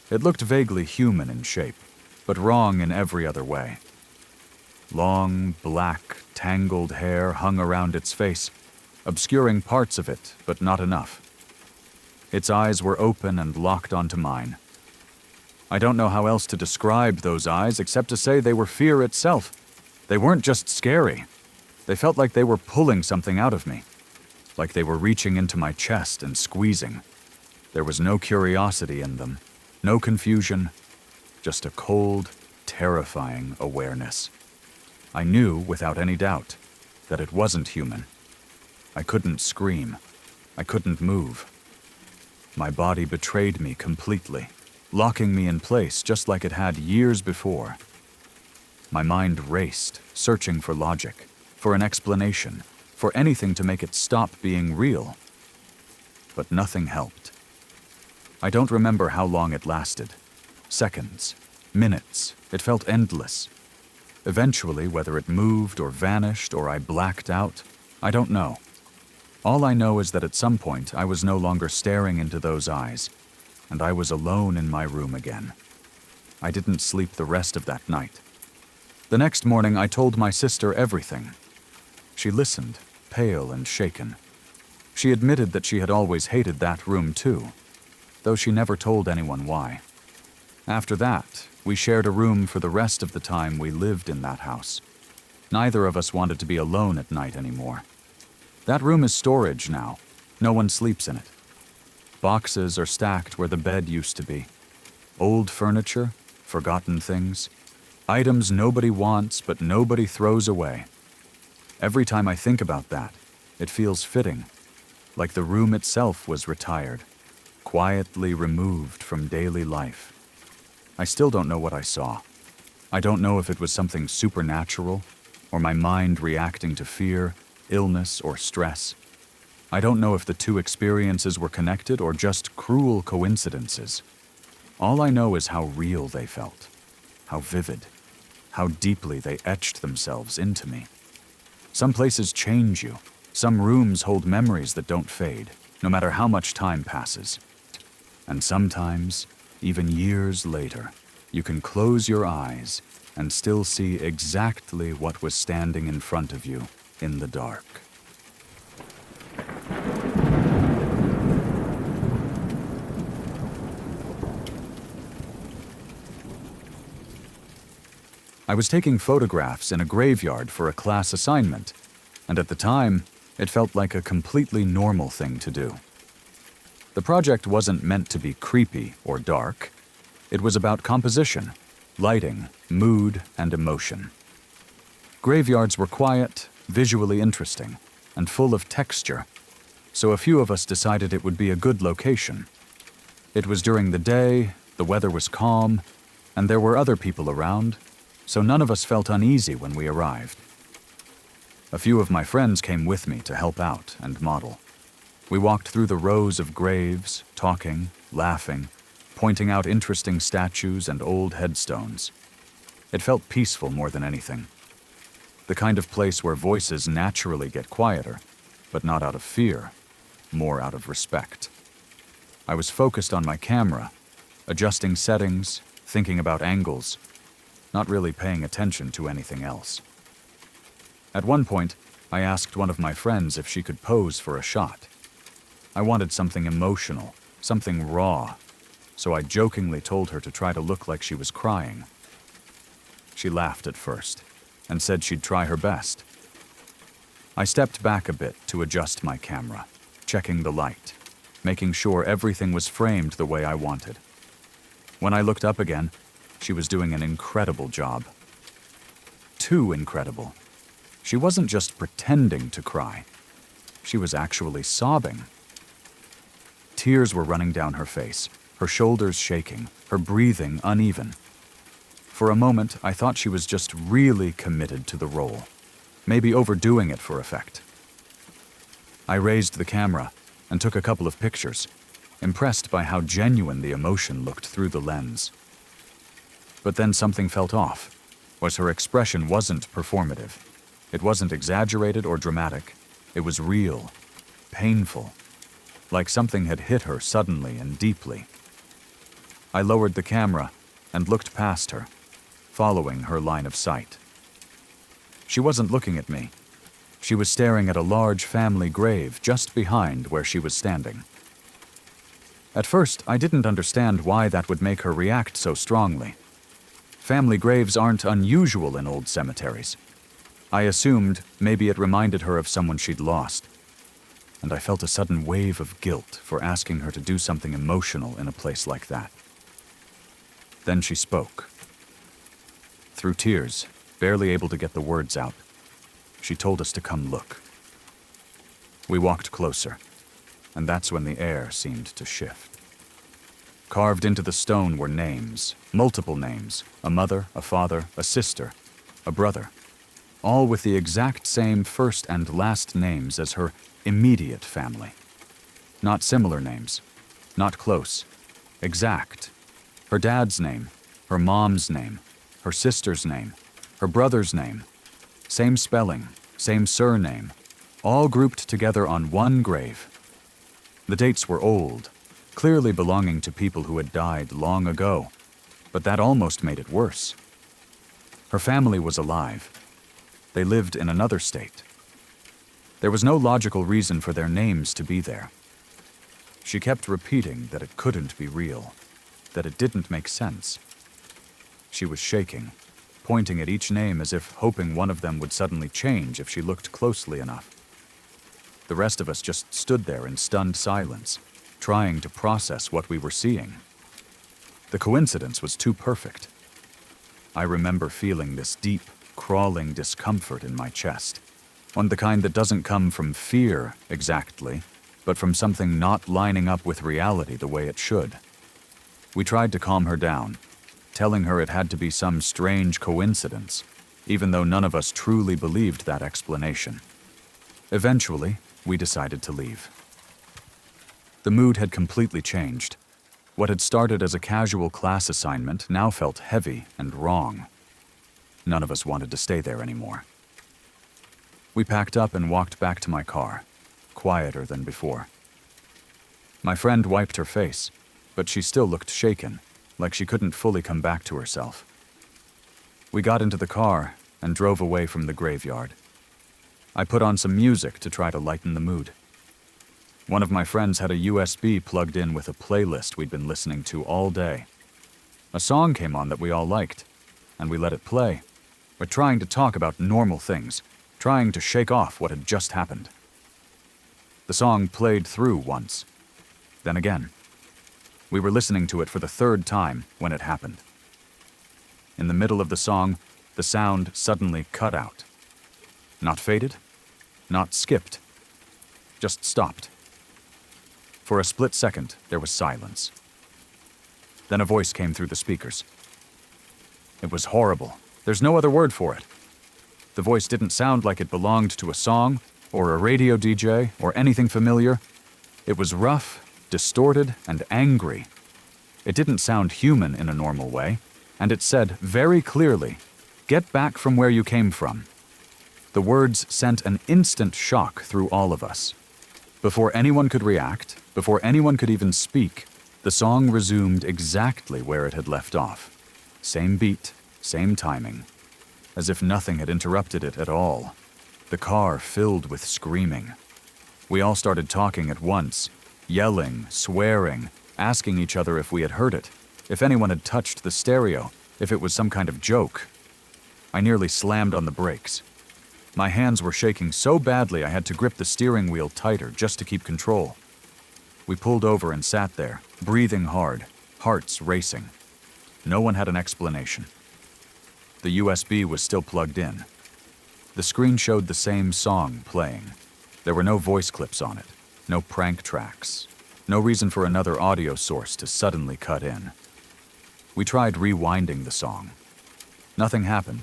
It looked vaguely human in shape, but wrong in every other way. Long, black, tangled hair hung around its face, obscuring parts of it, but not enough. Its eyes were open and locked onto mine. I don't know how else to describe those eyes except to say they were fear itself. They weren't just scary. They felt like they were pulling something out of me, like they were reaching into my chest and squeezing. There was no curiosity in them, no confusion, just a cold, terrifying awareness. I knew, without any doubt, that it wasn't human. I couldn't scream. I couldn't move. My body betrayed me completely, locking me in place just like it had years before. My mind raced, searching for logic, for an explanation, for anything to make it stop being real. But nothing helped. I don't remember how long it lasted. Seconds, minutes, it felt endless. Eventually, whether it moved or vanished or I blacked out, I don't know. All I know is that at some point I was no longer staring into those eyes, and I was alone in my room again. I didn't sleep the rest of that night. The next morning I told my sister everything. She listened, pale and shaken. She admitted that she had always hated that room too, though she never told anyone why. After that, we shared a room for the rest of the time we lived in that house. Neither of us wanted to be alone at night anymore. That room is storage now. No one sleeps in it. Boxes are stacked where the bed used to be. Old furniture, forgotten things, items nobody wants but nobody throws away. Every time I think about that, it feels fitting, like the room itself was retired, quietly removed from daily life. I still don't know what I saw. I don't know if it was something supernatural, or my mind reacting to fear, illness, or stress. I don't know if the two experiences were connected or just cruel coincidences. All I know is how real they felt, how vivid, how deeply they etched themselves into me. Some places change you. Some rooms hold memories that don't fade, no matter how much time passes. And sometimes, even years later, you can close your eyes and still see exactly what was standing in front of you in the dark. I was taking photographs in a graveyard for a class assignment, and at the time, it felt like a completely normal thing to do. The project wasn't meant to be creepy or dark. It was about composition, lighting, mood, and emotion. Graveyards were quiet, visually interesting, and full of texture, so a few of us decided it would be a good location. It was during the day, The weather was calm, and there were other people around, so none of us felt uneasy when we arrived. A few of my friends came with me to help out and model. We walked through the rows of graves, talking, laughing, pointing out interesting statues and old headstones. It felt peaceful more than anything. The kind of place where voices naturally get quieter, but not out of fear, more out of respect. I was focused on my camera, adjusting settings, thinking about angles, not really paying attention to anything else. At one point, I asked one of my friends if she could pose for a shot. I wanted something emotional, something raw, so I jokingly told her to try to look like she was crying. She laughed at first and said she'd try her best. I stepped back a bit to adjust my camera, checking the light, making sure everything was framed the way I wanted. When I looked up again, she was doing an incredible job. Too incredible. She wasn't just pretending to cry. She was actually sobbing. Tears were running down her face, her shoulders shaking, her breathing uneven. For a moment, I thought she was just really committed to the role, maybe overdoing it for effect. I raised the camera and took a couple of pictures, impressed by how genuine the emotion looked through the lens. But then something felt off, was her expression wasn't performative. It wasn't exaggerated or dramatic. It was real, painful, like something had hit her suddenly and deeply. I lowered the camera and looked past her, following her line of sight. She wasn't looking at me. She was staring at a large family grave just behind where she was standing. At first, I didn't understand why that would make her react so strongly. Family graves aren't unusual in old cemeteries. I assumed maybe it reminded her of someone she'd lost, and I felt a sudden wave of guilt for asking her to do something emotional in a place like that. Then she spoke. Through tears, barely able to get the words out, she told us to come look. We walked closer, and that's when the air seemed to shift. Carved into the stone were names, multiple names, a mother, a father, a sister, a brother, all with the exact same first and last names as her immediate family. Not similar names, not close, exact. Her dad's name, her mom's name, her sister's name, her brother's name, same spelling, same surname, all grouped together on one grave. The dates were old, clearly belonging to people who had died long ago, but that almost made it worse. Her family was alive. They lived in another state. There was no logical reason for their names to be there. She kept repeating that it couldn't be real, that it didn't make sense. She was shaking, pointing at each name as if hoping one of them would suddenly change if she looked closely enough. The rest of us just stood there in stunned silence, trying to process what we were seeing. The coincidence was too perfect. I remember feeling this deep, crawling discomfort in my chest, one the kind that doesn't come from fear exactly, but from something not lining up with reality the way it should. We tried to calm her down, telling her it had to be some strange coincidence, even though none of us truly believed that explanation. Eventually, we decided to leave. The mood had completely changed. What had started as a casual class assignment now felt heavy and wrong. None of us wanted to stay there anymore. We packed up and walked back to my car, quieter than before. My friend wiped her face, but she still looked shaken, like she couldn't fully come back to herself. We got into the car and drove away from the graveyard. I put on some music to try to lighten the mood. One of my friends had a USB plugged in with a playlist we'd been listening to all day. A song came on that we all liked, and we let it play. We're trying to talk about normal things, trying to shake off what had just happened. The song played through once, then again. We were listening to it for the third time when it happened. In the middle of the song, the sound suddenly cut out. Not faded, not skipped, just stopped. For a split second, there was silence. Then a voice came through the speakers. It was horrible. There's no other word for it. The voice didn't sound like it belonged to a song, or a radio DJ, or anything familiar. It was rough, distorted, and angry. It didn't sound human in a normal way, and it said very clearly, "Get back from where you came from." The words sent an instant shock through all of us. Before anyone could react, before anyone could even speak, the song resumed exactly where it had left off. Same beat, same timing, as if nothing had interrupted it at all. The car filled with screaming. We all started talking at once, yelling, swearing, asking each other if we had heard it, if anyone had touched the stereo, if it was some kind of joke. I nearly slammed on the brakes. My hands were shaking so badly I had to grip the steering wheel tighter just to keep control. We pulled over and sat there, breathing hard, hearts racing. No one had an explanation. The USB was still plugged in. The screen showed the same song playing. There were no voice clips on it, no prank tracks, no reason for another audio source to suddenly cut in. We tried rewinding the song. Nothing happened.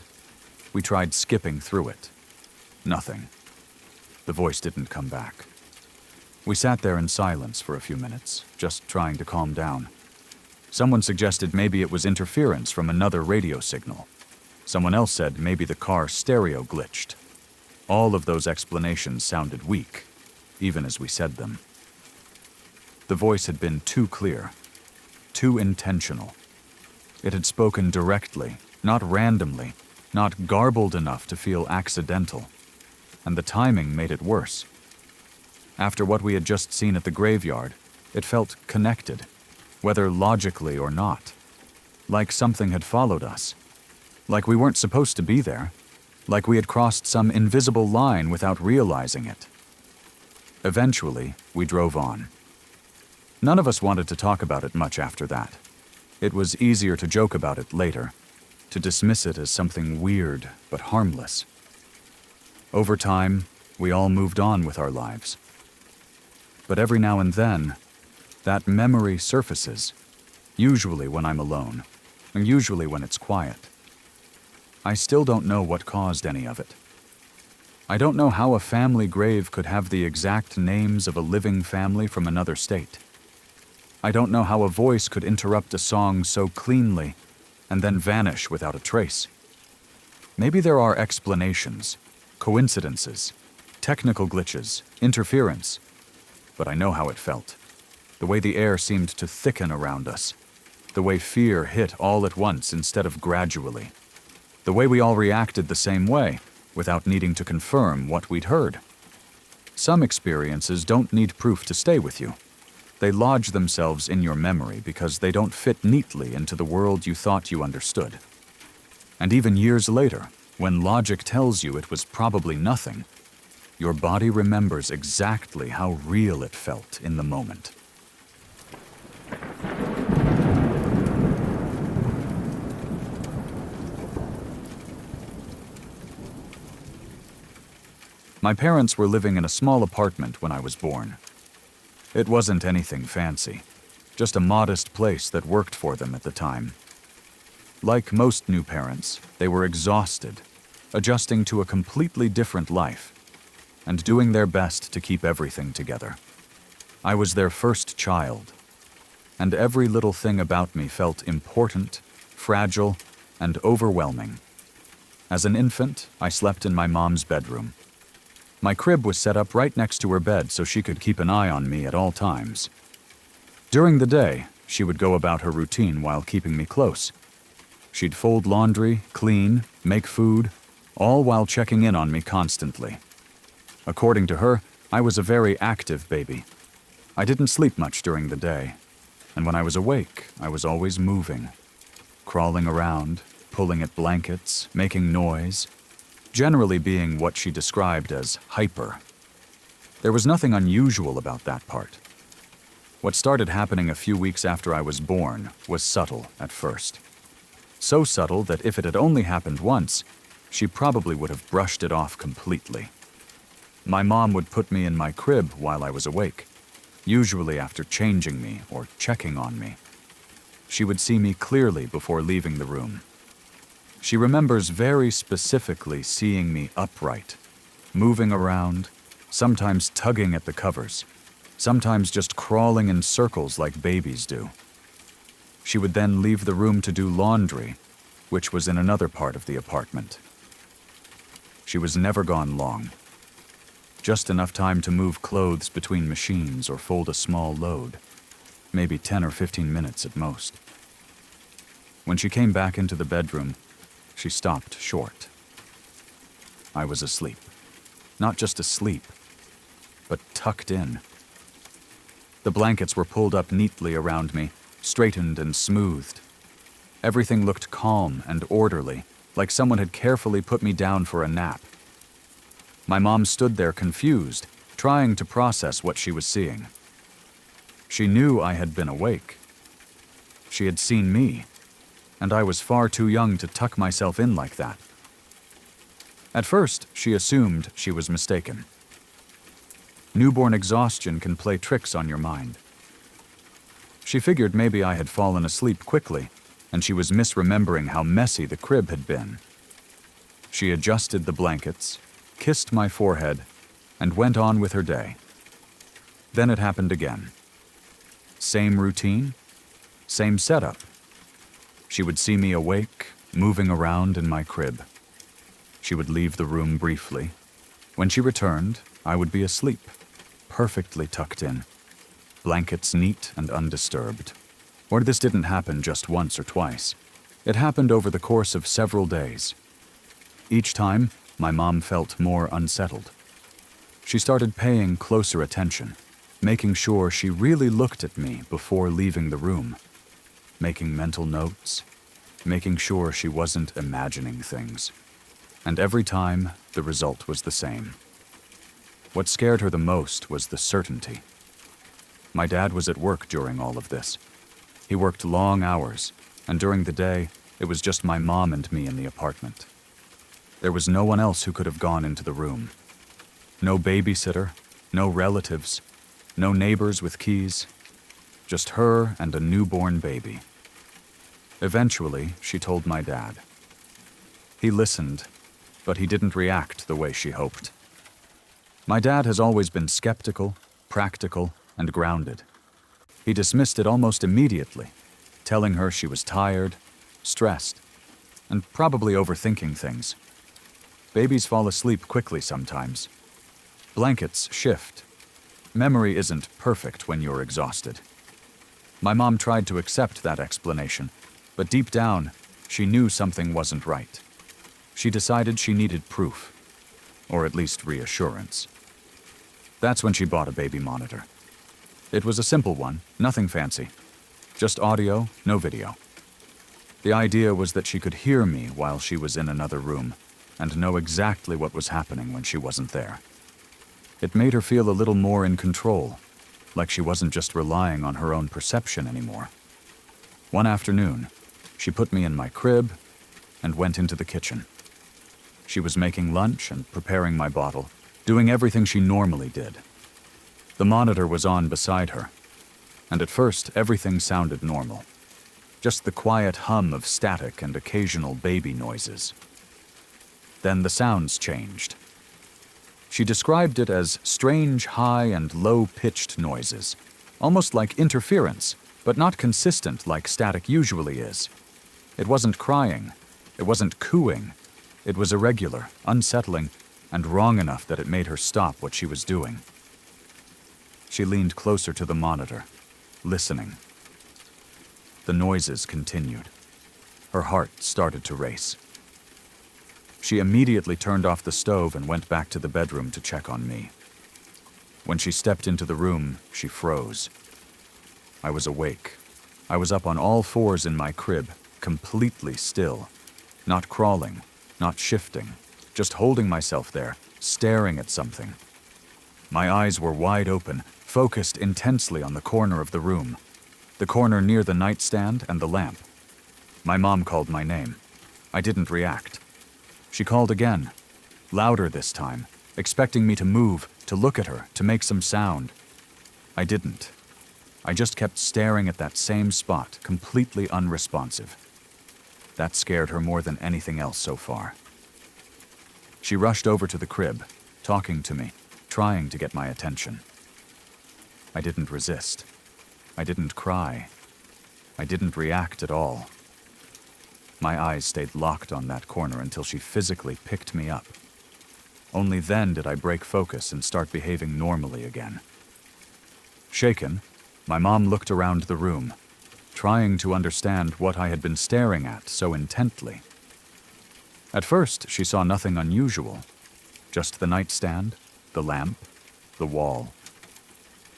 We tried skipping through it. Nothing. The voice didn't come back. We sat there in silence for a few minutes, just trying to calm down. Someone suggested maybe it was interference from another radio signal. Someone else said maybe the car stereo glitched. All of those explanations sounded weak, even as we said them. The voice had been too clear, too intentional. It had spoken directly, not randomly, not garbled enough to feel accidental. And the timing made it worse. After what we had just seen at the graveyard, it felt connected, whether logically or not. Like something had followed us. Like we weren't supposed to be there. Like we had crossed some invisible line without realizing it. Eventually, we drove on. None of us wanted to talk about it much after that. It was easier to joke about it later, to dismiss it as something weird but harmless. Over time, we all moved on with our lives. But every now and then, that memory surfaces, usually when I'm alone, and usually when it's quiet. I still don't know what caused any of it. I don't know how a family grave could have the exact names of a living family from another state. I don't know how a voice could interrupt a song so cleanly and then vanish without a trace. Maybe there are explanations, coincidences, technical glitches, interference. But I know how it felt. The way the air seemed to thicken around us. The way fear hit all at once instead of gradually. The way we all reacted the same way, without needing to confirm what we'd heard. Some experiences don't need proof to stay with you. They lodge themselves in your memory because they don't fit neatly into the world you thought you understood. And even years later, when logic tells you it was probably nothing, your body remembers exactly how real it felt in the moment. My parents were living in a small apartment when I was born. It wasn't anything fancy, just a modest place that worked for them at the time. Like most new parents, they were exhausted, adjusting to a completely different life, and doing their best to keep everything together. I was their first child, and every little thing about me felt important, fragile, and overwhelming. As an infant, I slept in my mom's bedroom. My crib was set up right next to her bed so she could keep an eye on me at all times. During the day, she would go about her routine while keeping me close. She'd fold laundry, clean, make food, all while checking in on me constantly. According to her, I was a very active baby. I didn't sleep much during the day, and when I was awake, I was always moving, crawling around, pulling at blankets, making noise, generally being what she described as hyper. There was nothing unusual about that part. What started happening a few weeks after I was born was subtle at first. So subtle that if it had only happened once, she probably would have brushed it off completely. My mom would put me in my crib while I was awake, usually after changing me or checking on me. she would see me clearly before leaving the room. She remembers very specifically seeing me upright, moving around, sometimes tugging at the covers, sometimes just crawling in circles like babies do. She would then leave the room to do laundry, which was in another part of the apartment. She was never gone long. Just enough time to move clothes between machines or fold a small load, maybe 10 or 15 minutes at most. When she came back into the bedroom, she stopped short. I was asleep. Not just asleep, but tucked in. The blankets were pulled up neatly around me, straightened and smoothed. Everything looked calm and orderly, like someone had carefully put me down for a nap. My mom stood there confused, trying to process what she was seeing. She knew I had been awake. She had seen me, and I was far too young to tuck myself in like that. At first, she assumed she was mistaken. Newborn exhaustion can play tricks on your mind. She figured maybe I had fallen asleep quickly, and she was misremembering how messy the crib had been. She adjusted the blankets, kissed my forehead, and went on with her day. Then it happened again. Same routine, same setup. She would see me awake, moving around in my crib. She would leave the room briefly. When she returned, I would be asleep, perfectly tucked in, blankets neat and undisturbed. Or this didn't happen just once or twice. It happened over the course of several days. Each time, my mom felt more unsettled. She started paying closer attention, making sure she really looked at me before leaving the room, making mental notes, making sure she wasn't imagining things. And every time, the result was the same. What scared her the most was the certainty. My dad was at work during all of this. He worked long hours, and during the day, it was just my mom and me in the apartment. There was no one else who could have gone into the room. No babysitter, no relatives, no neighbors with keys. Just her and a newborn baby. Eventually, she told my dad. He listened, but he didn't react the way she hoped. My dad has always been skeptical, practical, and grounded. He dismissed it almost immediately, telling her she was tired, stressed, and probably overthinking things. Babies fall asleep quickly sometimes. Blankets shift. Memory isn't perfect when you're exhausted. My mom tried to accept that explanation, but deep down, she knew something wasn't right. She decided she needed proof, or at least reassurance. That's when she bought a baby monitor. It was a simple one, nothing fancy. Just audio, no video. The idea was that she could hear me while she was in another room, and know exactly what was happening when she wasn't there. It made her feel a little more in control, like she wasn't just relying on her own perception anymore. One afternoon, she put me in my crib and went into the kitchen. She was making lunch and preparing my bottle, doing everything she normally did. The monitor was on beside her, and at first everything sounded normal. Just the quiet hum of static and occasional baby noises. Then the sounds changed. She described it as strange high and low-pitched noises, almost like interference, but not consistent like static usually is. It wasn't crying, it wasn't cooing. It was irregular, unsettling, and wrong enough that it made her stop what she was doing. She leaned closer to the monitor, listening. The noises continued. Her heart started to race. She immediately turned off the stove and went back to the bedroom to check on me. When she stepped into the room, she froze. I was awake. I was up on all fours in my crib, completely still, not crawling, not shifting, just holding myself there, staring at something. My eyes were wide open, focused intensely on the corner of the room, the corner near the nightstand and the lamp. My mom called my name. I didn't react. She called again, louder this time, expecting me to move, to look at her, to make some sound. I didn't. I just kept staring at that same spot, completely unresponsive. That scared her more than anything else so far. She rushed over to the crib, talking to me, trying to get my attention. I didn't resist. I didn't cry. I didn't react at all. My eyes stayed locked on that corner until she physically picked me up. Only then did I break focus and start behaving normally again. Shaken, my mom looked around the room, trying to understand what I had been staring at so intently. At first, she saw nothing unusual, just the nightstand, the lamp, the wall.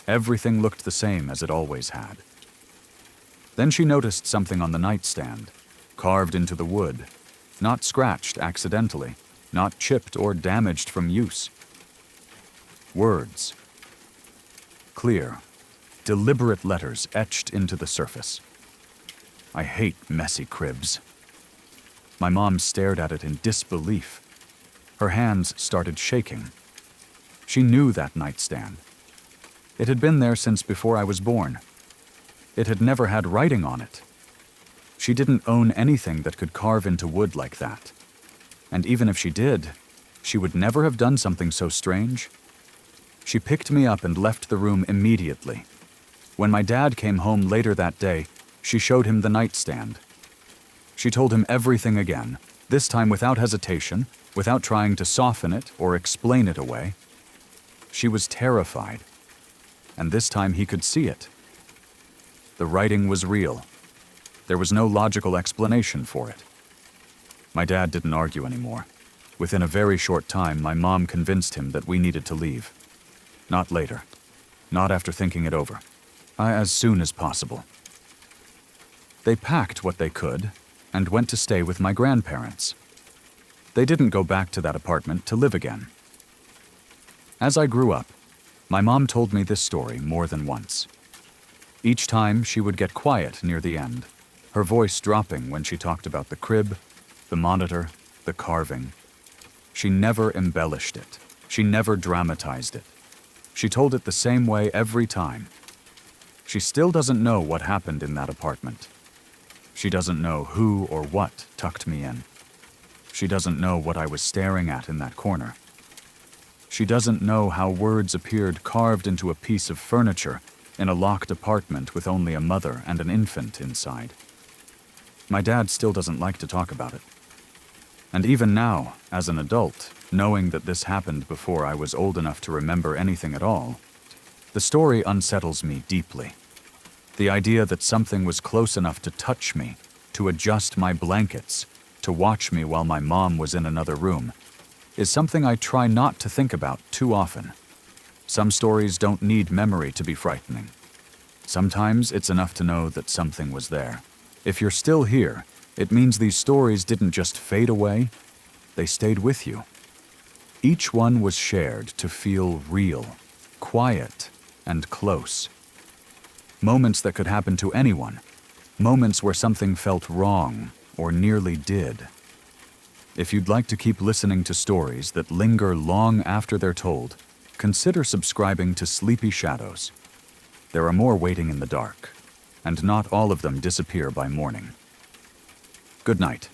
Everything looked the same as it always had. Then she noticed something on the nightstand, carved into the wood, not scratched accidentally, not chipped or damaged from use. Words. Clear, deliberate letters etched into the surface. I hate messy cribs. My mom stared at it in disbelief. Her hands started shaking. She knew that nightstand. It had been there since before I was born. It had never had writing on it. She didn't own anything that could carve into wood like that. And even if she did, she would never have done something so strange. She picked me up and left the room immediately. When my dad came home later that day, she showed him the nightstand. She told him everything again, this time without hesitation, without trying to soften it or explain it away. She was terrified, and this time he could see it. The writing was real. There was no logical explanation for it. My dad didn't argue anymore. Within a very short time, my mom convinced him that we needed to leave. Not later. Not after thinking it over. As soon as possible. They packed what they could and went to stay with my grandparents. They didn't go back to that apartment to live again. As I grew up, my mom told me this story more than once. Each time she would get quiet near the end, her voice dropping when she talked about the crib, the monitor, the carving. She never embellished it. She never dramatized it. She told it the same way every time. She still doesn't know what happened in that apartment. She doesn't know who or what tucked me in. She doesn't know what I was staring at in that corner. She doesn't know how words appeared carved into a piece of furniture in a locked apartment with only a mother and an infant inside. My dad still doesn't like to talk about it. And even now, as an adult, knowing that this happened before I was old enough to remember anything at all, the story unsettles me deeply. The idea that something was close enough to touch me, to adjust my blankets, to watch me while my mom was in another room, is something I try not to think about too often. Some stories don't need memory to be frightening. Sometimes it's enough to know that something was there. If you're still here, it means these stories didn't just fade away, they stayed with you. Each one was shared to feel real, quiet, and close. Moments that could happen to anyone. Moments where something felt wrong, or nearly did. If you'd like to keep listening to stories that linger long after they're told, consider subscribing to Sleepy Shadows. There are more waiting in the dark, and not all of them disappear by morning. Good night.